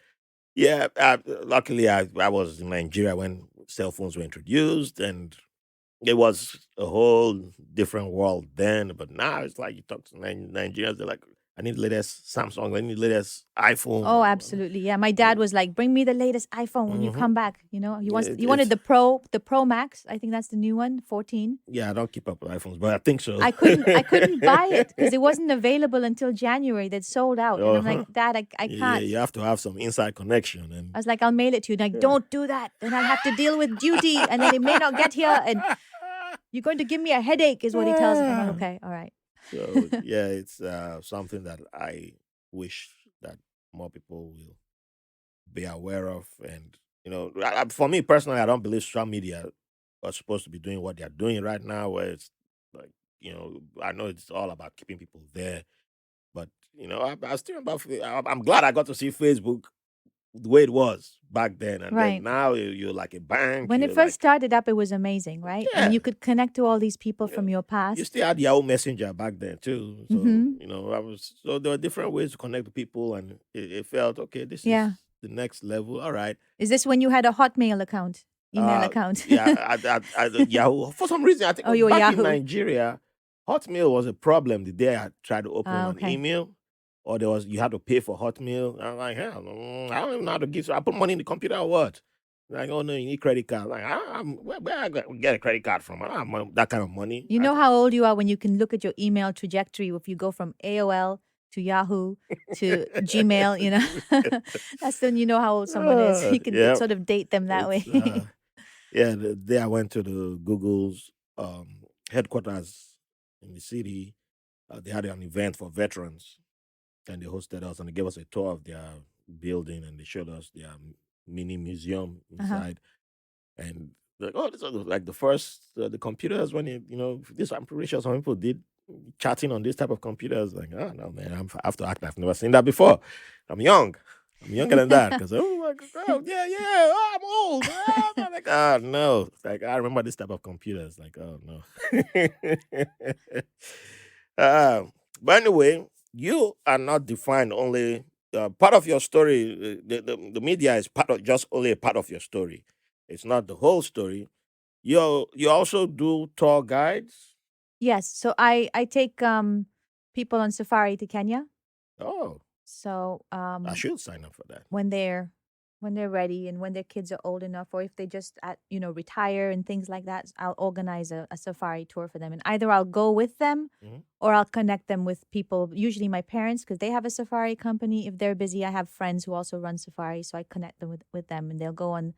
yeah, luckily I was in Nigeria when cell phones were introduced, and it was a whole different world then. But now it's like you talk to Nigerians, they're like, I need the latest Samsung, I need the latest iPhone. Oh, absolutely. Yeah. My dad was like, bring me the latest iPhone when you come back. He It- wanted it's- the Pro Max. I think that's the new one, 14. Yeah, I don't keep up with iPhones, but I think so. I couldn't buy it because it wasn't available until January. They'd sold out. And I'm Uh-huh. like, Dad, I Yeah, can't. you have to have some inside connection. And I was like, I'll mail it to you. Like, don't do that. Then I'll have to deal with duty and then it may not get here. And you're going to give me a headache, is what he tells me. I'm like, okay, all right. So yeah, it's something that I wish that more people will be aware of. And for me personally, I don't believe social media are supposed to be doing what they're doing right now, where it's like I know it's all about keeping people there, but I still I'm glad I got to see Facebook the way it was back then, and Right. then now you're like a bank. When it you're first like, started up, it was amazing, right? Yeah. And you could connect to all these people from your you past. still had Yahoo Messenger back then too. So Mhm. so there were different ways to connect to people, and it felt okay. This Yeah. is the next level. All right. Is this when you had a Hotmail account, email account? Yeah, Yahoo. For some reason, I think Oh, you were back Yahoo. in Nigeria, Hotmail was a problem the day I tried to open an Okay. email, or you had to pay for Hotmail. I'm like, hell, I don't even know how to give. So I put money in the computer or what? Like, oh no, you need credit card. Like, where I get a credit card from? I don't have that kind of money. You know how old you are when you can look at your email trajectory if you go from AOL to Yahoo to Gmail, you know. That's when you know how old someone is. You can Yeah, sort of date them that it's way. yeah. The day I went to the Google's headquarters in the city, they had an event for veterans, and they hosted us and they gave us a tour of their building and they showed us their mini museum Uh-huh. inside. And like, oh, this was like the first the computers when this. I'm pretty sure some people did chatting on this type of computers. Like, oh no, man, I have to act like I've never seen that before. I'm young. I'm younger than that because oh my god, oh, yeah, oh, I'm old. I'm like, oh no, like I remember this type of computers. Like, oh no. But anyway, you are not defined only part of your story. The media is just only a part of your story. It's not the whole story. You also do tour guides. Yes. So I take people on safari to Kenya. Oh, So I should sign up for that. when they're ready and when their kids are old enough, or if they just retire and things like that, I'll organize a safari tour for them, and either I'll go with them Mhm. or I'll connect them with people, usually my parents, because they have a safari company. If they're busy, I have friends who also run safari, so I connect them with them, and they'll go on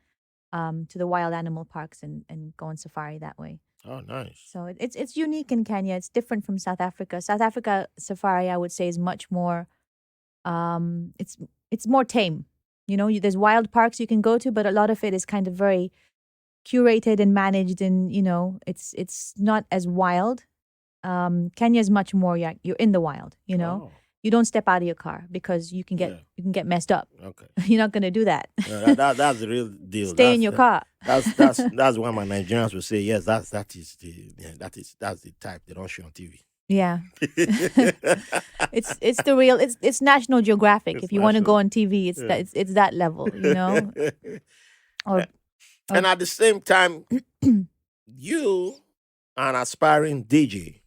to the wild animal parks and go on safari that way. Oh, nice. So it's unique in Kenya. It's different from South Africa. South Africa safari, I would say, is much more it's more tame. There's wild parks you can go to, but a lot of it is kind of very curated and managed, and it's not as wild. Kenya is much more, you're in the wild. Oh, You don't step out of your car because you can yeah. get messed up. Okay. You're not going to do that. That's the real deal. Stay in your car. That's why my Nigerians will say yes. That's the type they don't show on TV. Yeah. It's the real, it's National Geographic. It's If you want to go national. on TV, Yeah. it's that level, or And at the same time, you are an aspiring DJ.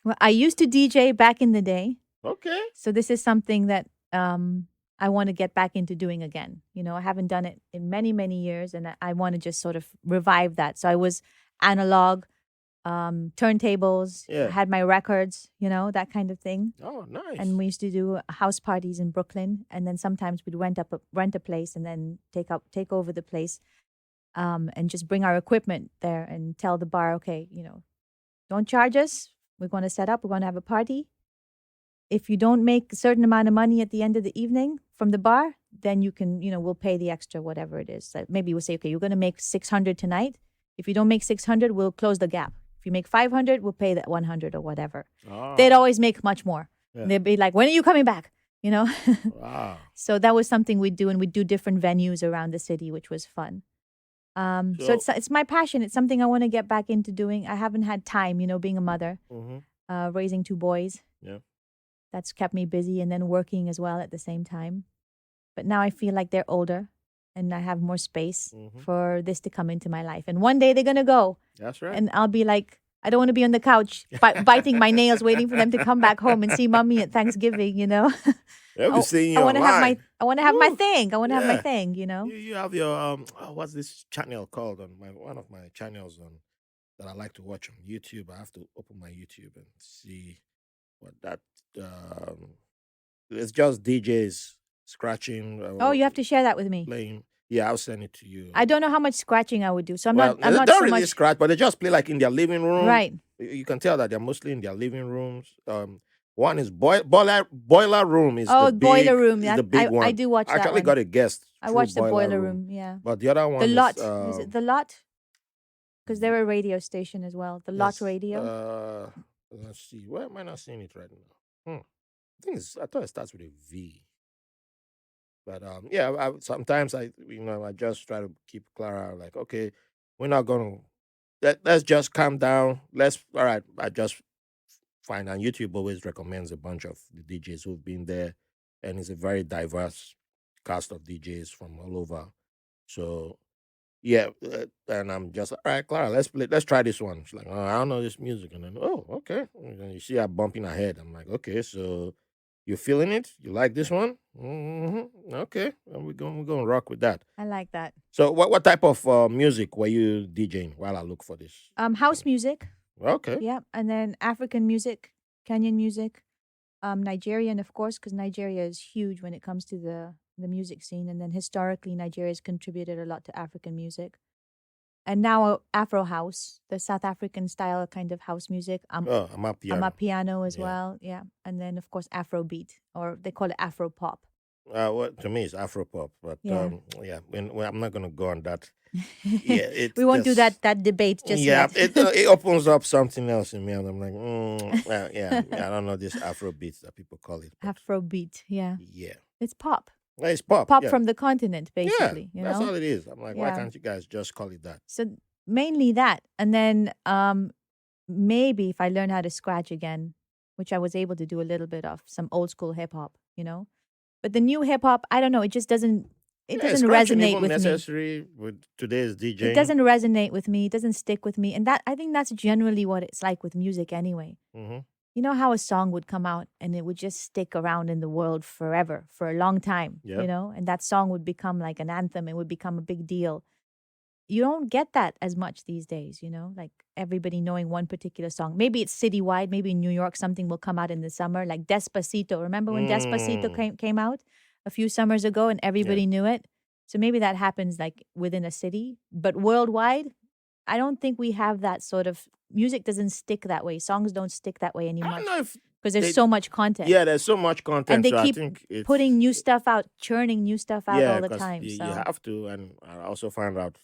well, I used to DJ back in the day. Okay. So this is something that I want to get back into doing again. I haven't done it in many, many years, and I want to just sort of revive that. So I was analog, turntables, Yeah. I had my records, that kind of thing. Oh, nice. And we used to do house parties in Brooklyn, and then sometimes we'd rent a place and then take over the place, and just bring our equipment there and tell the bar, okay, don't charge us. We're going to set up. We're going to have a party. If you don't make a certain amount of money at the end of the evening from the bar, then you can, we'll pay the extra, whatever it is. Like maybe we'll say, okay, you're going to make 600 tonight. If you don't make 600, we'll close the gap. If you make 500, we'll pay that 100 or whatever. Oh, They'd always make much more. yeah. They'd be like, when are you coming back? Wow. So that was something we'd do, and we'd do different venues around the city, which was fun. So it's my passion. It's something I want to get back into doing. I haven't had time, being a mother, raising two boys. Yeah. That's kept me busy, and then working as well at the same time. But now I feel like they're older and I have more space for this to come into my life. And one day they're going to go. That's right. And I'll be like, I don't want to be on the couch biting my nails, waiting for them to come back home and see mommy at Thanksgiving, They'll be seeing you I want to online. I want to have my thing. I want to have my Yeah. thing, You have your what's this channel called on one of my channels that I like to watch on YouTube. I have to open my YouTube and see what that it's just DJs scratching. Oh, you have to share that with me. Playing. Yeah, I'll send it to you. I don't know how much scratching I would do, so I'm Well, not they don't so really much scratch, but they just play like in their living room. right. You can tell that they're mostly in their living rooms. One is boiler room is Oh, the boiler big, room. is the big I one. do watch I that actually one. got a guest. I through watched the boiler room. Yeah. But the other one The lot. is Is it the lot? Because they're a radio station as well. The lot yes, radio. let's see. Why am I not seeing it right now? I thought it starts with a V. But yeah, sometimes I just try to keep Clara like, okay, we're not gonna let's just calm down. All right. I just find on YouTube always recommends a bunch of the DJs who've been there, and it's a very diverse cast of DJs from all over. So Yeah, and I'm just all right, Clara. Let's try this one. She's like, oh, I don't know this music, and then oh, okay. And then you see her bumping her head. I'm like, okay, so you're feeling it? You like this one? Okay, and we're gonna rock with that. I like that. So, what type of music were you DJing while I look for this? House music. Okay. Yeah, and then African music, Kenyan music, Nigerian, of course, because Nigeria is huge when it comes to the music scene, and then historically, Nigeria has contributed a lot to African music, and now Afro house, the South African style kind of house music. Oh, I'm up piano. Piano as Yeah. well, yeah, and then of course Afro beat, or they call it Afro pop. What to me is Afro pop, but Yeah. yeah, when I'm not gonna go on that. Yeah, it's We won't do just that debate just yeah, yet. it opens up something else in me, and I'm like, yeah, I don't know this Afro beats that people call it, but Afro beat, yeah, yeah, it's pop, it's pop, pop yeah, from the continent, yeah, basically. You that's know, all it is. I'm like, why yeah. can't you guys just call it that? So mainly that, and then maybe if I learn how to scratch again, which I was able to do a little bit of some old school hip hop, you know. But the new hip hop, I don't know, it just doesn't it Yeah, is doesn't scratching resonate even with me. necessary with today's It DJing? doesn't resonate with me. It doesn't stick with me. And that I think that's generally what it's like with music anyway. Mm-hmm. You know how a song would come out and it would just stick around in the world forever, for a long time, Yeah. you know, and that song would become like an anthem. It would become a big deal. You don't get that as much these days, you know, like everybody knowing one particular song. Maybe it's citywide. Maybe in New York, something will come out in the summer, like Despacito. Remember when Despacito came out a few summers ago and Yeah. everybody knew it? So maybe that happens like within a city, but worldwide, I don't think we have that sort of music doesn't stick that way. Songs don't stick that way I anymore don't know if because there's they. so much content. Yeah, there's so much And content, they so I keep think putting it's new stuff out, churning new stuff out yeah, all the because time. you So, have to. And I also found out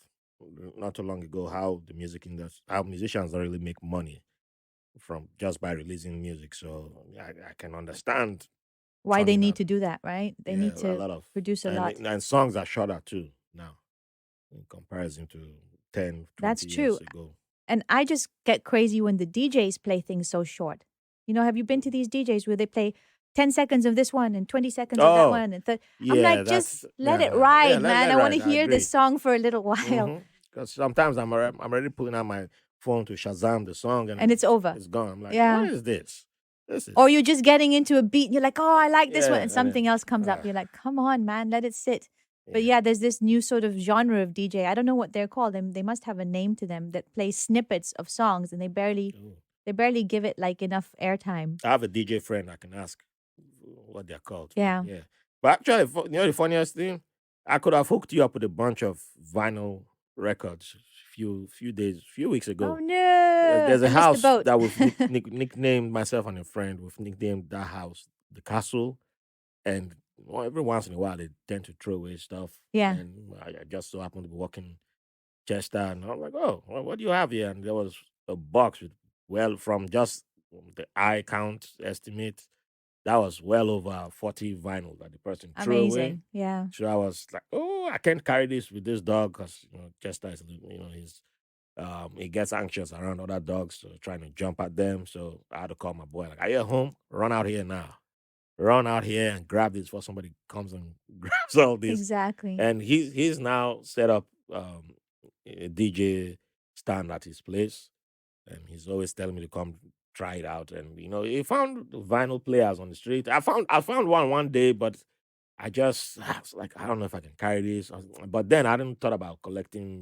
not too long ago how the music industry, how musicians don't really make money from just by releasing music. So I can understand why they churning need out. to do that, right? They Yeah, need a to lot of produce a lot. and songs are shorter too now in comparison to 10, That's 20 true. years ago. And I just get crazy when the DJs play things so short. You know, have you been to these DJs where they play 10 seconds of this one and 20 seconds of that Oh, one? And I'm yeah, like, that's just let it yeah. ride, Let man. let I want right. to I hear this agree. song for a little while. Because sometimes I'm already pulling out my phone to Shazam the song And and it's over. it's gone. I'm like, Yeah. what is this? This Or is you're just getting into a beat and you're like, oh, I like this one. yeah, And and something then else comes up. You're like, come on, man, let it sit. But yeah. yeah, there's this new sort of genre of DJ. I don't know what they're called. They must have a name to them that plays snippets of songs and Ooh. they barely give it like enough airtime. I have a DJ friend I can ask what they're called. But Yeah. yeah, but actually, the funniest thing, I could have hooked you up with a bunch of vinyl records few weeks Oh ago. no, There's I a missed the house boat. that we've nicknamed myself and a friend. We've nicknamed that house the castle, and every once in a while they tend to throw away stuff. Yeah. And I just so happened to be walking Chester, and I'm like, oh, well, what do you have here? And there was a box with from just the eye count estimate, that was well over 40 vinyl that the person threw away. Amazing. Yeah. So I was like, oh, I can't carry this with this dog because Chester is he's he gets anxious around other dogs, so trying to jump at them. So I had to call my boy, like, are you at home? Run out here now. Run out here and grab this before somebody comes and grabs all this. Exactly. And he's now set up a DJ stand at his place, and he's always telling me to come try it out. And he found vinyl players on the street. I found one day, but I was like, I don't know if I can carry this. But then I didn't thought about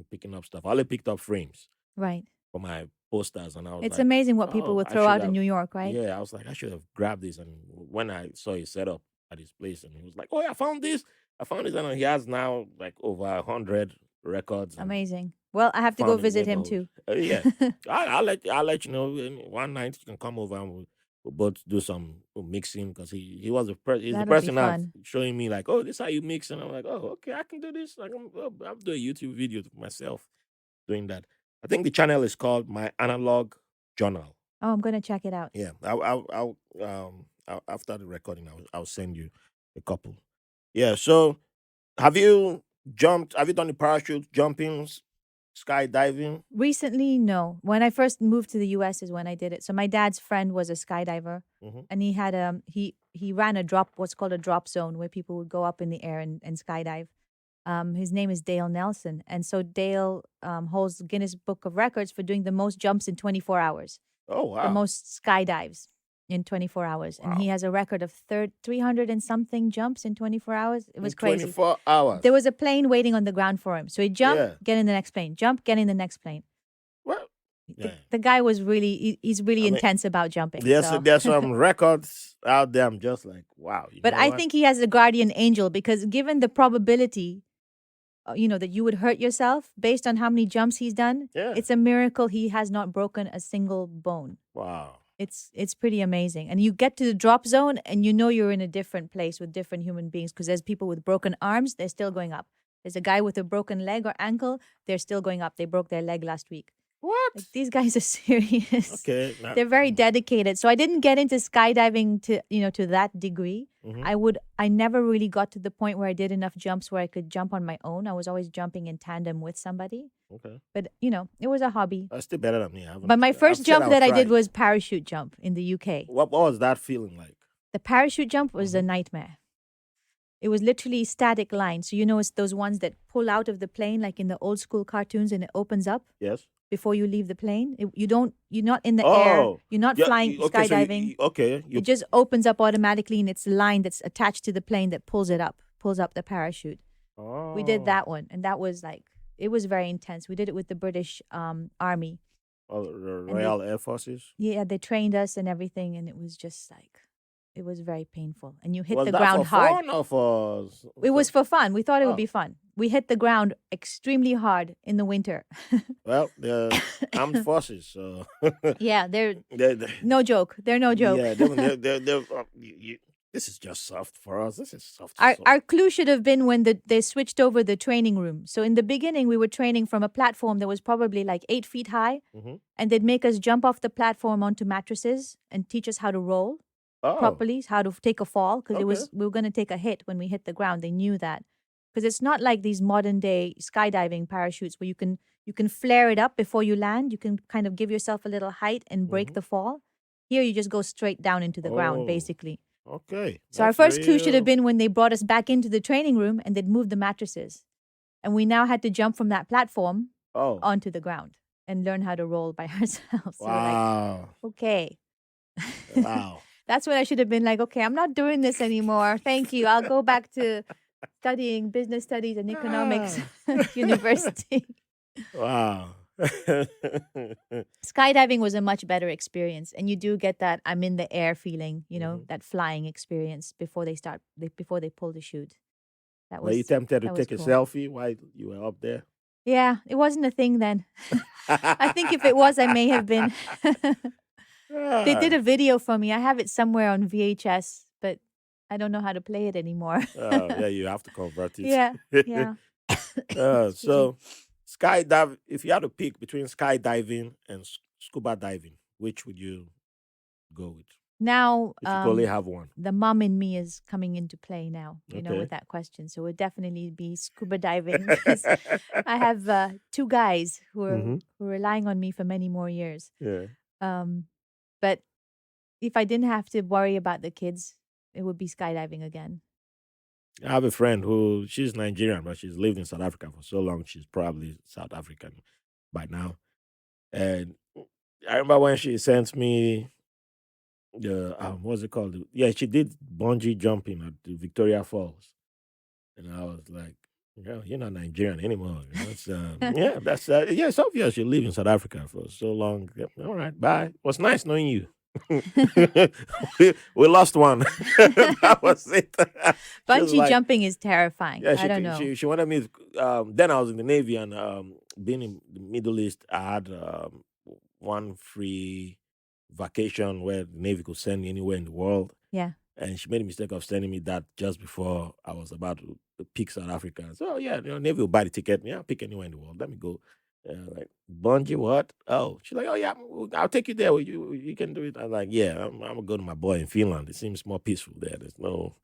picking up stuff. I only picked up frames Right. for my posters, and I was It's like, amazing what people oh, will I throw should out in have. New York, right? Yeah, I was like, I should have grabbed this. And when I saw his setup at his place, and he was like, oh, yeah, I found this. I found this, and he has now like over 100 records and Amazing. Well, I have to go found in the visit him neighborhood. too. Yeah, I'll let you know. One night you can come over and we'll both do some mixing because he's the That'll be person that fun. showing me like, oh, this is how you mix, and I'm like, oh, okay, I can do this. I'll do a YouTube video to myself doing that. I think the channel is called My Analog Journal. Oh, I'm going to check it out. Yeah, after the recording, I'll send you a couple. Yeah. So, have you jumped? Have you done the parachute jumping, skydiving? Recently, no. When I first moved to the US is when I did it. So my dad's friend was a skydiver Hmm. and he had he ran what's called a drop zone where people would go up in the air and skydive. His name is Dale Nelson. And so Dale holds Guinness Book of Records for doing the most jumps in 24 hours, Oh the wow. most skydives in 24 hours. And he Wow. has a record of 300 and something jumps in 24 hours. It was In crazy. 24 hours. There was a plane waiting on the ground for him. So he'd jump, Yeah. get in the next plane, jump, get in the next plane. Well, The, yeah. the guy was really, he's really I mean, intense about jumping. there's some records out there. I'm just like, wow. You But know I what? think he has a guardian angel because given the probability, that you would hurt yourself based on how many jumps he's done, Yeah. it's a miracle he has not broken a single bone. Wow. It's pretty amazing. And you get to the drop zone and you know you're in a different place with different human beings because there's people with broken arms, they're still going up. There's a guy with a broken leg or ankle, they're still going up. They broke their leg last week. What? Like, these guys are serious. Okay. They're very dedicated. So I didn't get into skydiving to that degree. Mhm. I never really got to the point where I did enough jumps where I could jump on my own. I was always jumping in tandem with somebody. Okay. But it was a hobby. That's still better than me. But my first I've said jump I'll that I try did it. was parachute jump in the UK. What was that feeling like? The parachute jump was a nightmare. It was literally static line. So it's those ones that pull out of the plane like in the old school cartoons and it opens up Yes. before you leave the plane. You're not in the air. Oh. You're not Yeah, flying okay, so skydiving. okay. It just opens up automatically and it's a line that's attached to the plane that pulls up the parachute. We did that one and that was like, it was very intense. We did it with the British Army. Oh, the Royal Air Forces. Yeah, they trained us and everything and it was just like, it was very painful. And you hit Was the that ground for hard. fun or for? It was for fun. We thought it would Oh. be fun. We hit the ground extremely hard in the winter. Well, the armed forces. So Yeah, they're they- no joke. They're no joke. yeah, this is just soft for us. This is soft. Our clue should have been when they switched over the training room. So in the beginning, we were training from a platform that was probably like 8 feet high, Mhm. and they'd make us jump off the platform onto mattresses and teach us how to roll Oh, properly, how to take a fall, because Okay. we were going to take a hit when we hit the ground. They knew that because it's not like these modern day skydiving parachutes where you can flare it up before you land. You can kind of give yourself a little height and break the fall. Here, you just go straight down into the ground, Oh. basically. okay. So our That's first clue should have real- been when they brought us back into the training room and they'd moved the mattresses. And we now had to jump from that platform Oh, onto the ground and learn how to roll by ourselves. So we're like, wow, okay. wow. That's when I should have been like, okay, I'm not doing this anymore. Thank you. I'll go back to studying business studies and economics university. Wow. Skydiving was a much better experience. And you do get that I'm in the air feeling, that flying experience before they pull the chute. That Were you was tempted to that was take a cool. selfie while you were up there? Yeah, it wasn't a thing then. I think if it was, I may have been. They did a video for me. I have it somewhere on VHS, but I don't know how to play it anymore. Oh, yeah, you have to convert it. Yeah, yeah. So, skydive. If you had to pick between skydiving and scuba diving, which would you go with? Now, If you could only have one. the mom in me is coming into play now, Okay. with that question. So it would definitely be scuba diving because I have two guys who are Mhm. who are relying on me for many more years. Yeah. But if I didn't have to worry about the kids, it would be skydiving again. I have a friend who she's Nigerian, but she's lived in South Africa for so long. She's probably South African by now. And I remember when she sent me the what's it called? Yeah, she did bungee jumping at the Victoria Falls, and I was like, "Yeah, you're not Nigerian anymore." It's, yeah, that's yeah. It's obvious you live in South Africa for so long. Yep, all right, bye. It was nice knowing you. we lost one. That was it. She was Bungee like, jumping is terrifying. yeah, I don't know. She wanted me. Then I was in the Navy and being in the Middle East, I had one free vacation where the Navy could send me anywhere in the world. Yeah. And she made a mistake of sending me that just before I was about to pick South Africa. So yeah, Navy will buy the ticket. Yeah, I'll pick anywhere in the world. Let me go. Like bungee, what? Oh, she's like, oh yeah, I'll take you there. You can do it. I'm like, yeah, I'm gonna go to my boy in Finland. It seems more peaceful there. There's no.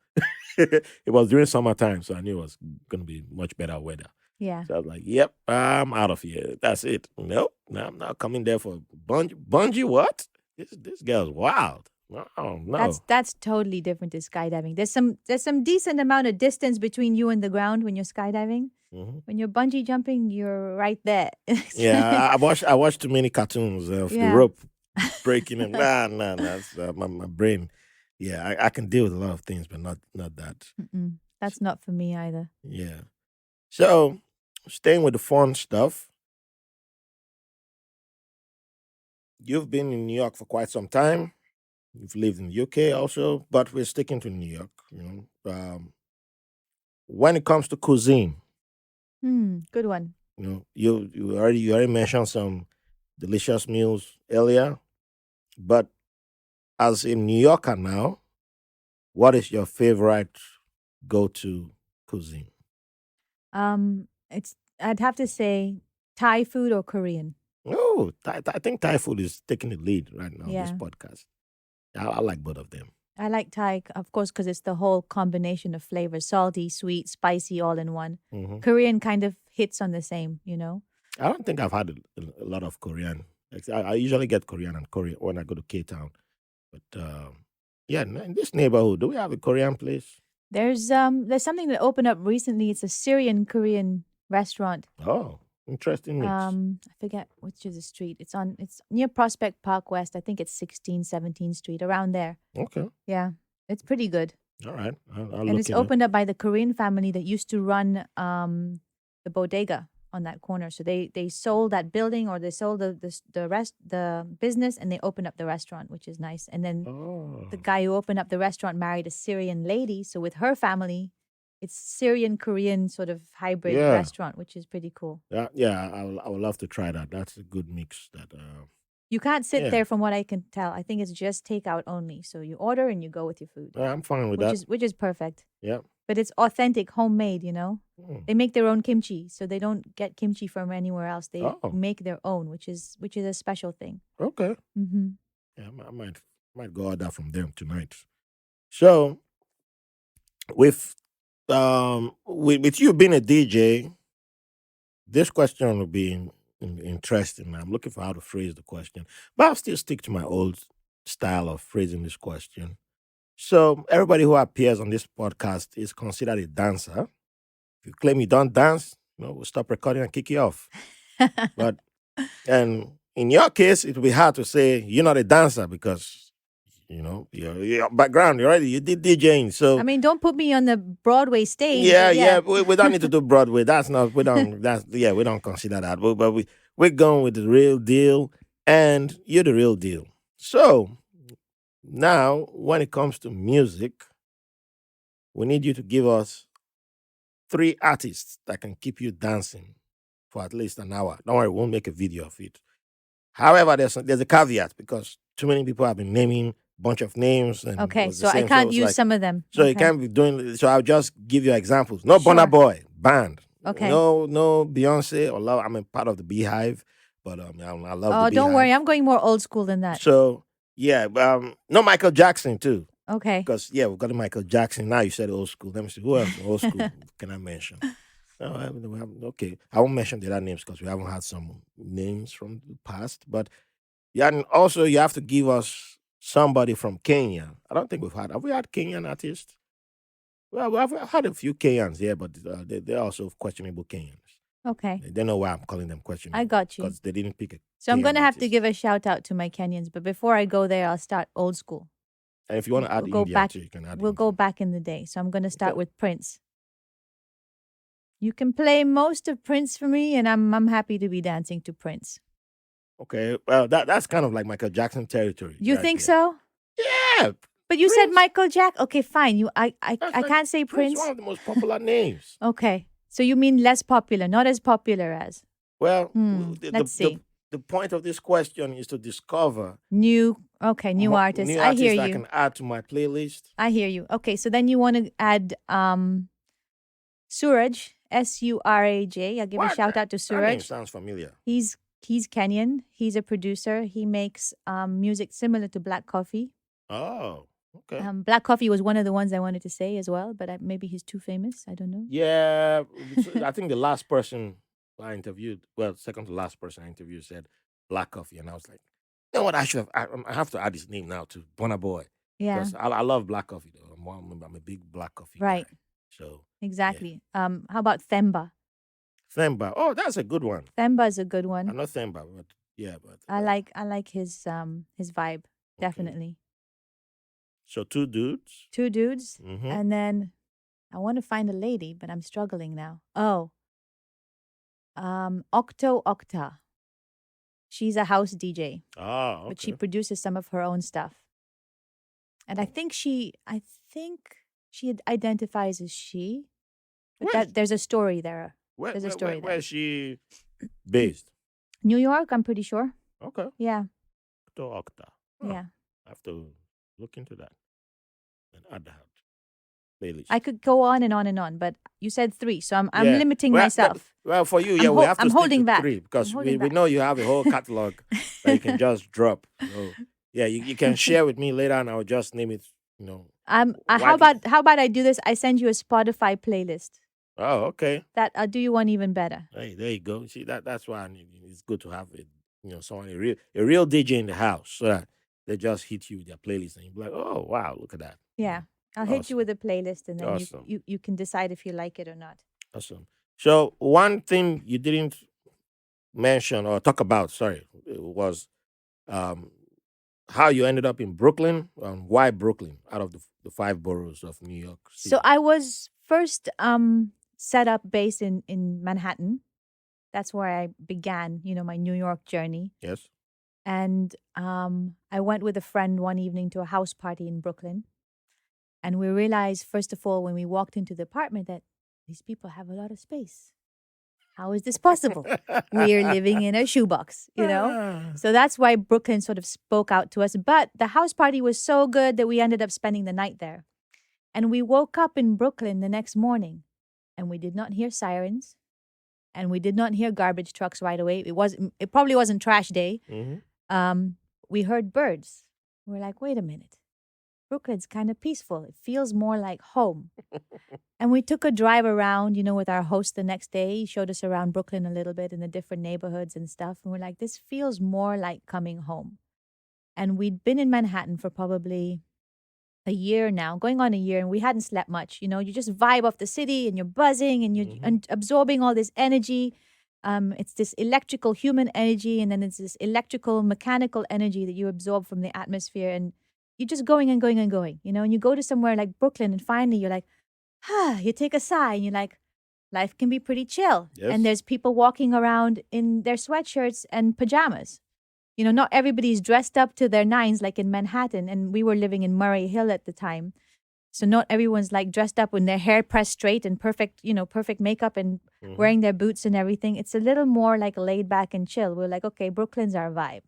It was during summertime, so I knew it was gonna be much better weather. Yeah. So I was like, yep, I'm out of here. That's it. Nope, no, I'm not coming there for bungee. Bungee, what? This girl's wild. Oh no. That's totally different to skydiving. There's some decent amount of distance between you and the ground when you're skydiving. Hmm. When you're bungee jumping, you're right there. Yeah, I watched too many cartoons of the Yeah. rope breaking and nah. It's, my brain. Yeah, I can deal with a lot of things, but not that. Mm-mm. That's not for me either. Yeah. So, staying with the fun stuff, you've been in New York for quite some time. You've lived in the UK also, but we're sticking to New York. When it comes to cuisine, Good one. you already mentioned some delicious meals earlier, but as a New Yorker now, what is your favorite go-to cuisine? It's I'd have to say Thai food or Korean. Oh, I think Thai food is taking the lead right now on this Yeah. podcast. I like both of them. I like Thai, of course, because it's the whole combination of flavors: salty, sweet, spicy, all in one. Hmm. Korean kind of hits on the same. I don't think I've had a lot of Korean. I usually get Korean and Korean when I go to K Town. But yeah, in this neighborhood, do we have a Korean place? There's something that opened up recently. It's a Syrian Korean restaurant. Oh, interesting mix. I forget which is the street. It's near Prospect Park West. I think it's 16th, 17th Street, around there. Okay, Yeah. It's pretty good. all right. I'll And look it's it up. opened up by the Korean family that used to run the bodega on that corner. So they sold that building, or they sold the business, and they opened up the restaurant, which is nice. And then Oh, the guy who opened up the restaurant married a Syrian lady. So with her family, it's Syrian Korean sort of hybrid yeah, restaurant, which is pretty cool. yeah. I would love to try that. That's a good mix. You can't sit Yeah, there from what I can tell. I think it's just takeout only. So you order and you go with your food, I'm fine with which that. is perfect. Yeah. But it's authentic, homemade. Mm. They make their own kimchi, so they don't get kimchi from anywhere else. They Oh, make their own, which is a special thing. okay. Hmm. Yeah, I might go order from them tonight. So with with you being a DJ, this question will be interesting. I'm looking for how to phrase the question, but I'll still stick to my old style of phrasing this question. So, everybody who appears on this podcast is considered a dancer. If you claim you don't dance, we'll stop recording and kick you off. But, and in your case, it will be hard to say you're not a dancer because, your background, you did DJing. I So, mean, don't put me on the Broadway stage, yeah, but yeah, yeah. we don't need to do Broadway. That's not we don't that's yeah, we don't consider that. But we're going with the real deal, and you're the real deal. So now, when it comes to music, we need you to give us three artists that can keep you dancing for at least an hour. Don't worry, we won't make a video of it. However, there's a caveat because too many people have been naming a bunch of names and it Okay, was the so I same. So can't it's use like some of them. so you Okay. can't be doing. So I'll just give you examples. No Burna Sure. Boy band. Okay. No Beyonce or love. I'm a part of the Beehive, but I love Oh, the don't worry. Beehive. I'm going more old school than that. So yeah, no Michael Jackson too. Okay. Because yeah, we've got a Michael Jackson. Now you said old school. Let me see who else in old school can I mention? No, okay. I won't mention the other names because we haven't had some names from the past. But yeah, and also you have to give us somebody from Kenya. I don't think we've had. Have we had Kenyan artists? Well, I've had a few Kenyans here, but they're also questionable Kenyans. Okay. They don't know why I'm calling them questionable. I got you. Because they didn't pick a So I'm Kenyan going to have to artist. give a shout out to my Kenyans, but before I go there, I'll start old school. And if you want to add We'll go India back. too, you can add We'll go India. back in the day. So I'm going to start Okay. with Prince. You can play most of Prince for me, and I'm happy to be dancing to Prince. Okay, well that's kind of like Michael Jackson territory. You right think there. so? Yeah, But you said Prince. Michael Jack. Okay, fine. I That's I like can't say Prince, Prince. one of the most popular names. Okay. So you mean less popular, not as popular as. Well, Let's see. the point of this question is to discover New artists. new I hear artists I you. can add to my playlist. I hear you. Okay, so then you want to add Suraj, Suraj. I'll give a What? shout out to That name Suraj. sounds familiar. He's Kenyan. He's a producer. He makes music similar to Black Coffee. Oh, okay. Black Coffee was one of the ones I wanted to say as well, but maybe he's too famous. I don't know. Yeah, I think the last person I interviewed, well, second to last person I interviewed said Black Coffee, and I was like, You know what? I should have. I have to add his name now to Bonner Boy Yeah, because I love black coffee. Though I'm a big black coffee guy. right. So yeah, Exactly. How about Themba? Themba. Oh, that's a good one. Themba is a good I one. know Themba, but yeah, but I like his vibe, okay. definitely. So two dudes. Two dudes, Mm-hmm. and then I want to find a lady, but I'm struggling now. Oh, Octo Octa. She's a house DJ, Ah, but she okay. produces some of her own stuff. And I think she identifies as she, but Where's that there's a story there. where There's a where story where there. is she based? New York, I'm pretty sure. Okay. Yeah, To Octa. Huh. yeah. I have to look into that and add that playlist. I could go on and on and on, but you said three, so I'm Yeah. limiting Well, myself. for you, yeah, we have to I'm stick to holding back. three I'm because holding we back. know you have a whole catalog that you can just drop. So yeah, you can share with me later, and I'll just name it. You know, How why? about I do this? I send you a Spotify playlist. Oh, okay. That I'll do you one even better. Hey, there you go. See that's why it's good to have it. Someone a real DJ in the house, so that they just hit you with their playlist, and you be like, oh wow, look at that. Yeah, I'll hit you Awesome, with a playlist, and then awesome, you can decide if you like it or not. awesome. So one thing you didn't mention or talk about, sorry, was um, how you ended up in Brooklyn. Why Brooklyn out of the five boroughs of New York So City? I was first set up based in Manhattan. That's where I began, my New York journey. Yes. And I went with a friend one evening to a house party in Brooklyn. And we realized, first of all, when we walked into the apartment, that these people have a lot of space. How is this possible? We're living in a shoebox. Ah, So that's why Brooklyn sort of spoke out to us. But the house party was so good that we ended up spending the night there. And we woke up in Brooklyn the next morning and we did not hear sirens and we did not hear garbage trucks right away. It probably wasn't trash day. mhm. We heard birds. We're like, wait a minute. Brooklyn's kind of peaceful. It feels more like home. And we took a drive around, with our host the next day. He showed us around Brooklyn a little bit in the different neighborhoods and stuff. And we're like, this feels more like coming home. And we'd been in Manhattan for probably a year now, going on a year, and we hadn't slept much. You just vibe off the city and you're buzzing and you're absorbing all this energy. It's this electrical human energy, and then it's this electrical mechanical energy that you absorb from the atmosphere. And you're just going and going and going, and you go to somewhere like Brooklyn, and finally you're like, you take a sigh and you're like, life can be pretty chill. And Yes. there's people walking around in their sweatshirts and pajamas. Not everybody's dressed up to their nines like in Manhattan. And we were living in Murray Hill at the time. So not everyone's like dressed up with their hair pressed straight and perfect makeup and Hmm. wearing their boots and everything. It's a little more like laid back and chill. We're like, okay, Brooklyn's our vibe.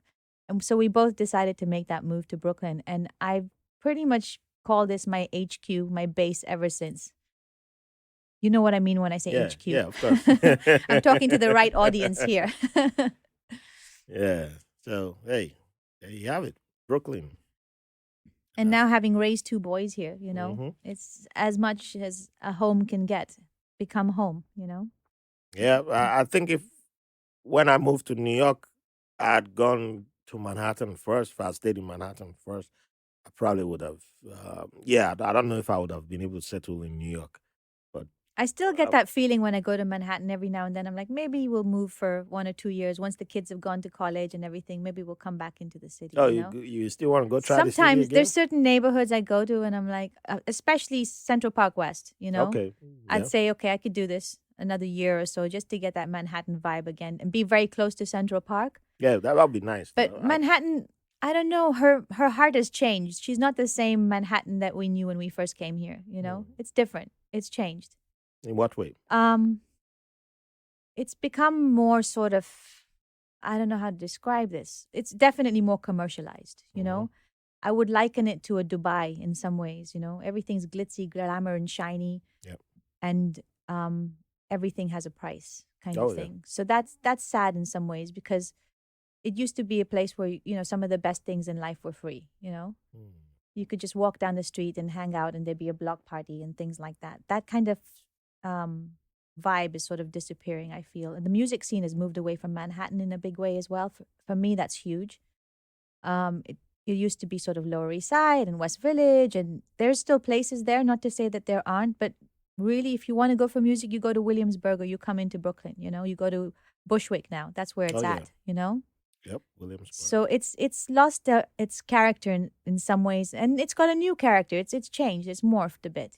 And so we both decided to make that move to Brooklyn. And I've pretty much called this my HQ, my base ever since. You know what I mean when I say Yeah. HQ. Yeah. Of course. I'm talking to the right audience here. Yeah. So hey, there you have it, Brooklyn. And now having raised two boys here, Mm-hmm. it's as much as a home can get, become home. Yeah. I think if when I moved to New York, I'd gone to Manhattan first. If I stayed in Manhattan first, I probably would have. Yeah. I don't know if I would have been able to settle in New York, but I still get uh, that feeling when I go to Manhattan every now and then. I'm like, maybe we'll move for 1 or 2 years once the kids have gone to college and everything. Maybe we'll come back into the city, oh, you you know? you still want to go try the city Sometimes there's again? certain neighborhoods I go to and I'm like, especially Central Park West. Okay. I'd Yeah. say, okay, I could do this another year or so just to get that Manhattan vibe again and be very close to Central Park. Yeah. That'll be nice. But Though. Manhattan, I don't know, her heart has changed. She's not the same Manhattan that we knew when we first came here. It's different. It's changed. In what way? Um, it's become more sort of, I don't know how to describe this. It's definitely more commercialized. I would liken it to a Dubai in some ways. Everything's glitzy, glamour, and shiny, Yep. and everything has a price kind of Oh yeah. thing. So that's sad in some ways because it used to be a place where some of the best things in life were free. Mm. You could just walk down the street and hang out and there'd be a block party and things like that. That kind of um, vibe is sort of disappearing, I feel. And the music scene has moved away from Manhattan in a big way as well. For me, that's huge. It used to be sort of Lower East Side and West Village, and there's still places there. Not to say that there aren't, but really, if you want to go for music, you go to Williamsburg or you come into Brooklyn. You go to Bushwick now. That's where it's Oh, yeah. at. You know. Yep, Williamsburg. So it's lost its character in some ways, and it's got a new character. It's changed. It's morphed a bit.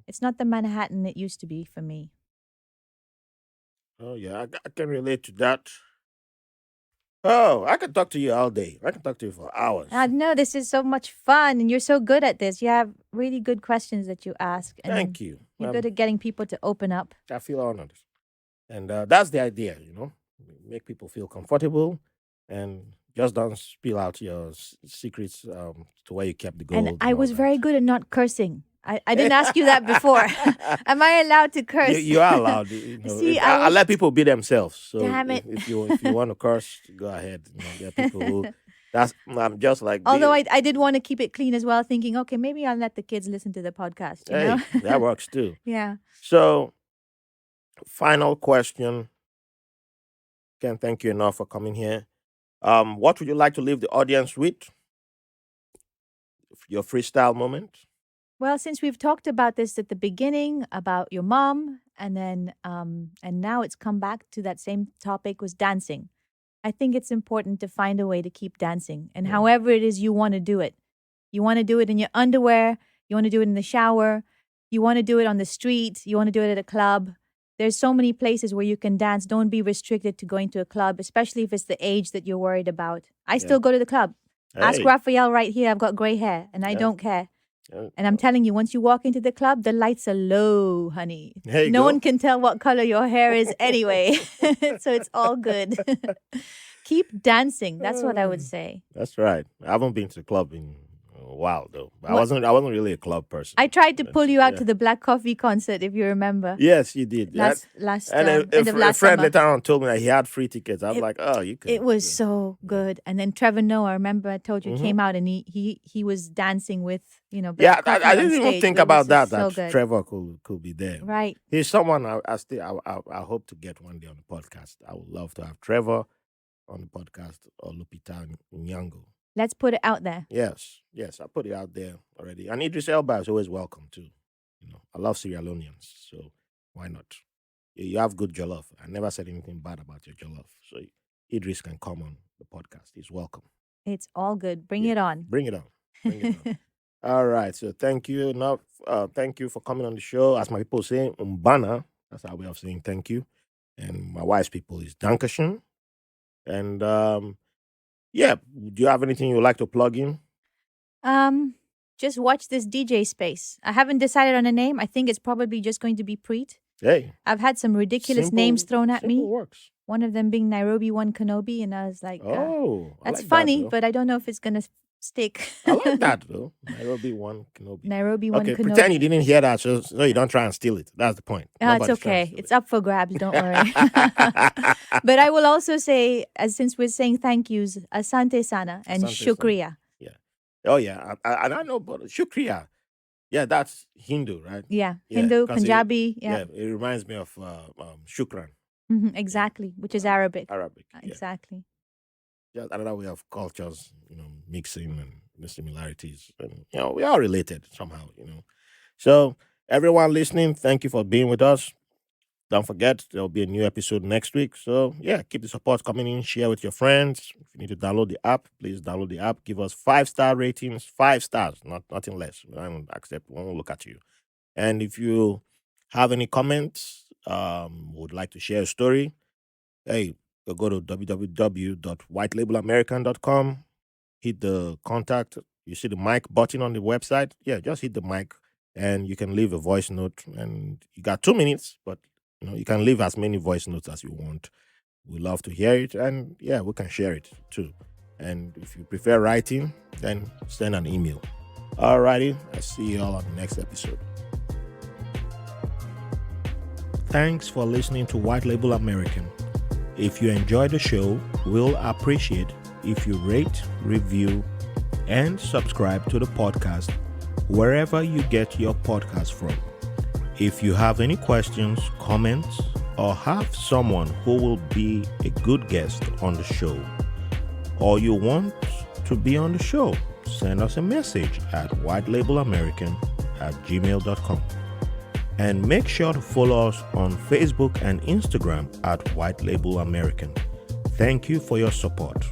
It's not the Manhattan it used to be for me. Oh, yeah, I can relate to that. Oh, I can talk to you all day. I can talk to you for hours. No, this is so much fun, and you're so good at this. You have really good questions that you ask. And Thank you. You're good at getting people to open up. I feel honored. And that's the idea, make people feel comfortable and just don't spill out your secrets to where you kept the gold. And I was very good at not cursing. I didn't ask you that before. Am I allowed to curse? You are allowed. See, I let people be themselves. So Damn it. If you want to curse, go ahead. There are people who I'm just like. Although I did want to keep it clean as well, thinking, okay, maybe I'll let the kids listen to the podcast. You know? That works too. Yeah. So, final question. Can't thank you enough for coming here. What would you like to leave the audience with? Your freestyle moment. Well, since we've talked about this at the beginning about your mom, and then and now it's come back to that same topic, was dancing. I think it's important to find a way to keep dancing, and however it is you want to do it. You want to do it in your underwear. You want to do it in the shower. You want to do it on the street. You want to do it at a club. There's so many places where you can dance. Don't be restricted to going to a club, especially if it's the age that you're worried about. I still go to the club. Ask Raphael right here. I've got gray hair, and I don't care. And I'm telling you, once you walk into the club, the lights are low, honey. No one can tell what color your hair is anyway. So it's all good. Keep dancing. That's what I would say. That's right. I haven't been to the club in a while though. I wasn't really a club person. I tried to pull you out to the Black Coffee concert, if you remember. Yes, you did. Last and end of last a friend summer. later on told me that he had free tickets. I was like, oh, you can. It was so good. And then Trevor Noah, I remember I told you, came out and he was dancing with, Black Coffee I on didn't even stage. think It about was that. so That good. Trevor could be there. Right. He's someone I hope to get one day on the podcast. I would love to have Trevor on the podcast or Lupita Nyong'o. Let's put it out there. Yes, I put it out there already. And Idris Elba is always welcome too. I love Sierra Leoneans, so why not? You have good jollof. I never said anything bad about your jollof, so Idris can come on the podcast. He's welcome. It's all good. Bring it on. Bring it on. Bring it on. All right. So thank you. Thank you for coming on the show. As my people say, Umbana. That's our way of saying thank you. And my wife's people is Dankeschön. And do you have anything you would like to plug in? Just watch this DJ space. I haven't decided on a name. I think it's probably just going to be Preet. Hey. I've had some ridiculous names thrown at me. Works. One of them being Nairobi 1 Kenobi, and I was like, that's like funny, that, but I don't know if it's gonna stick. I like that though. Nairobi 1 Kenobi. Nairobi 1 Okay, Kenobi. pretend you didn't hear that, so you don't try and steal it. That's the point. It's Nobody's trying to okay. steal It's up for grabs. Don't worry. But I will also say, since we're saying thank yous, Asante Sana and Asante Sana. Shukriya. Yeah. Oh yeah. I don't know, but Shukriya. Yeah, that's Hindu, right? Yeah. Yeah, Hindu, 'cause Punjabi. It reminds me of Shukran. Exactly, which is Arabic. Arabic. Yeah. Exactly. Just another way of cultures, mixing and the similarities. And, we are related somehow, So, everyone listening, thank you for being with us. Don't forget, there'll be a new episode next week. So, keep the support coming in. Share with your friends. If you need to download the app, please download the app. Give us 5-star ratings. 5 stars, nothing less. I won't accept. We won't look at you. And if you have any comments, would like to share a story, hey, go to www.whitelabelamerican.com. Hit the contact. You see the mic button on the website. Yeah, just hit the mic and you can leave a voice note. And you got 2 minutes, but you can leave as many voice notes as you want. We love to hear it, and we can share it too. And if you prefer writing, then send an email. Alrighty, I'll see you all on the next episode. Thanks for listening to White Label American. If you enjoyed the show, we'll appreciate if you rate, review, and subscribe to the podcast wherever you get your podcast from. If you have any questions, comments, or have someone who will be a good guest on the show, or you want to be on the show, send us a message at whitelabelamerican@gmail.com. And make sure to follow us on Facebook and Instagram at White Label American. Thank you for your support.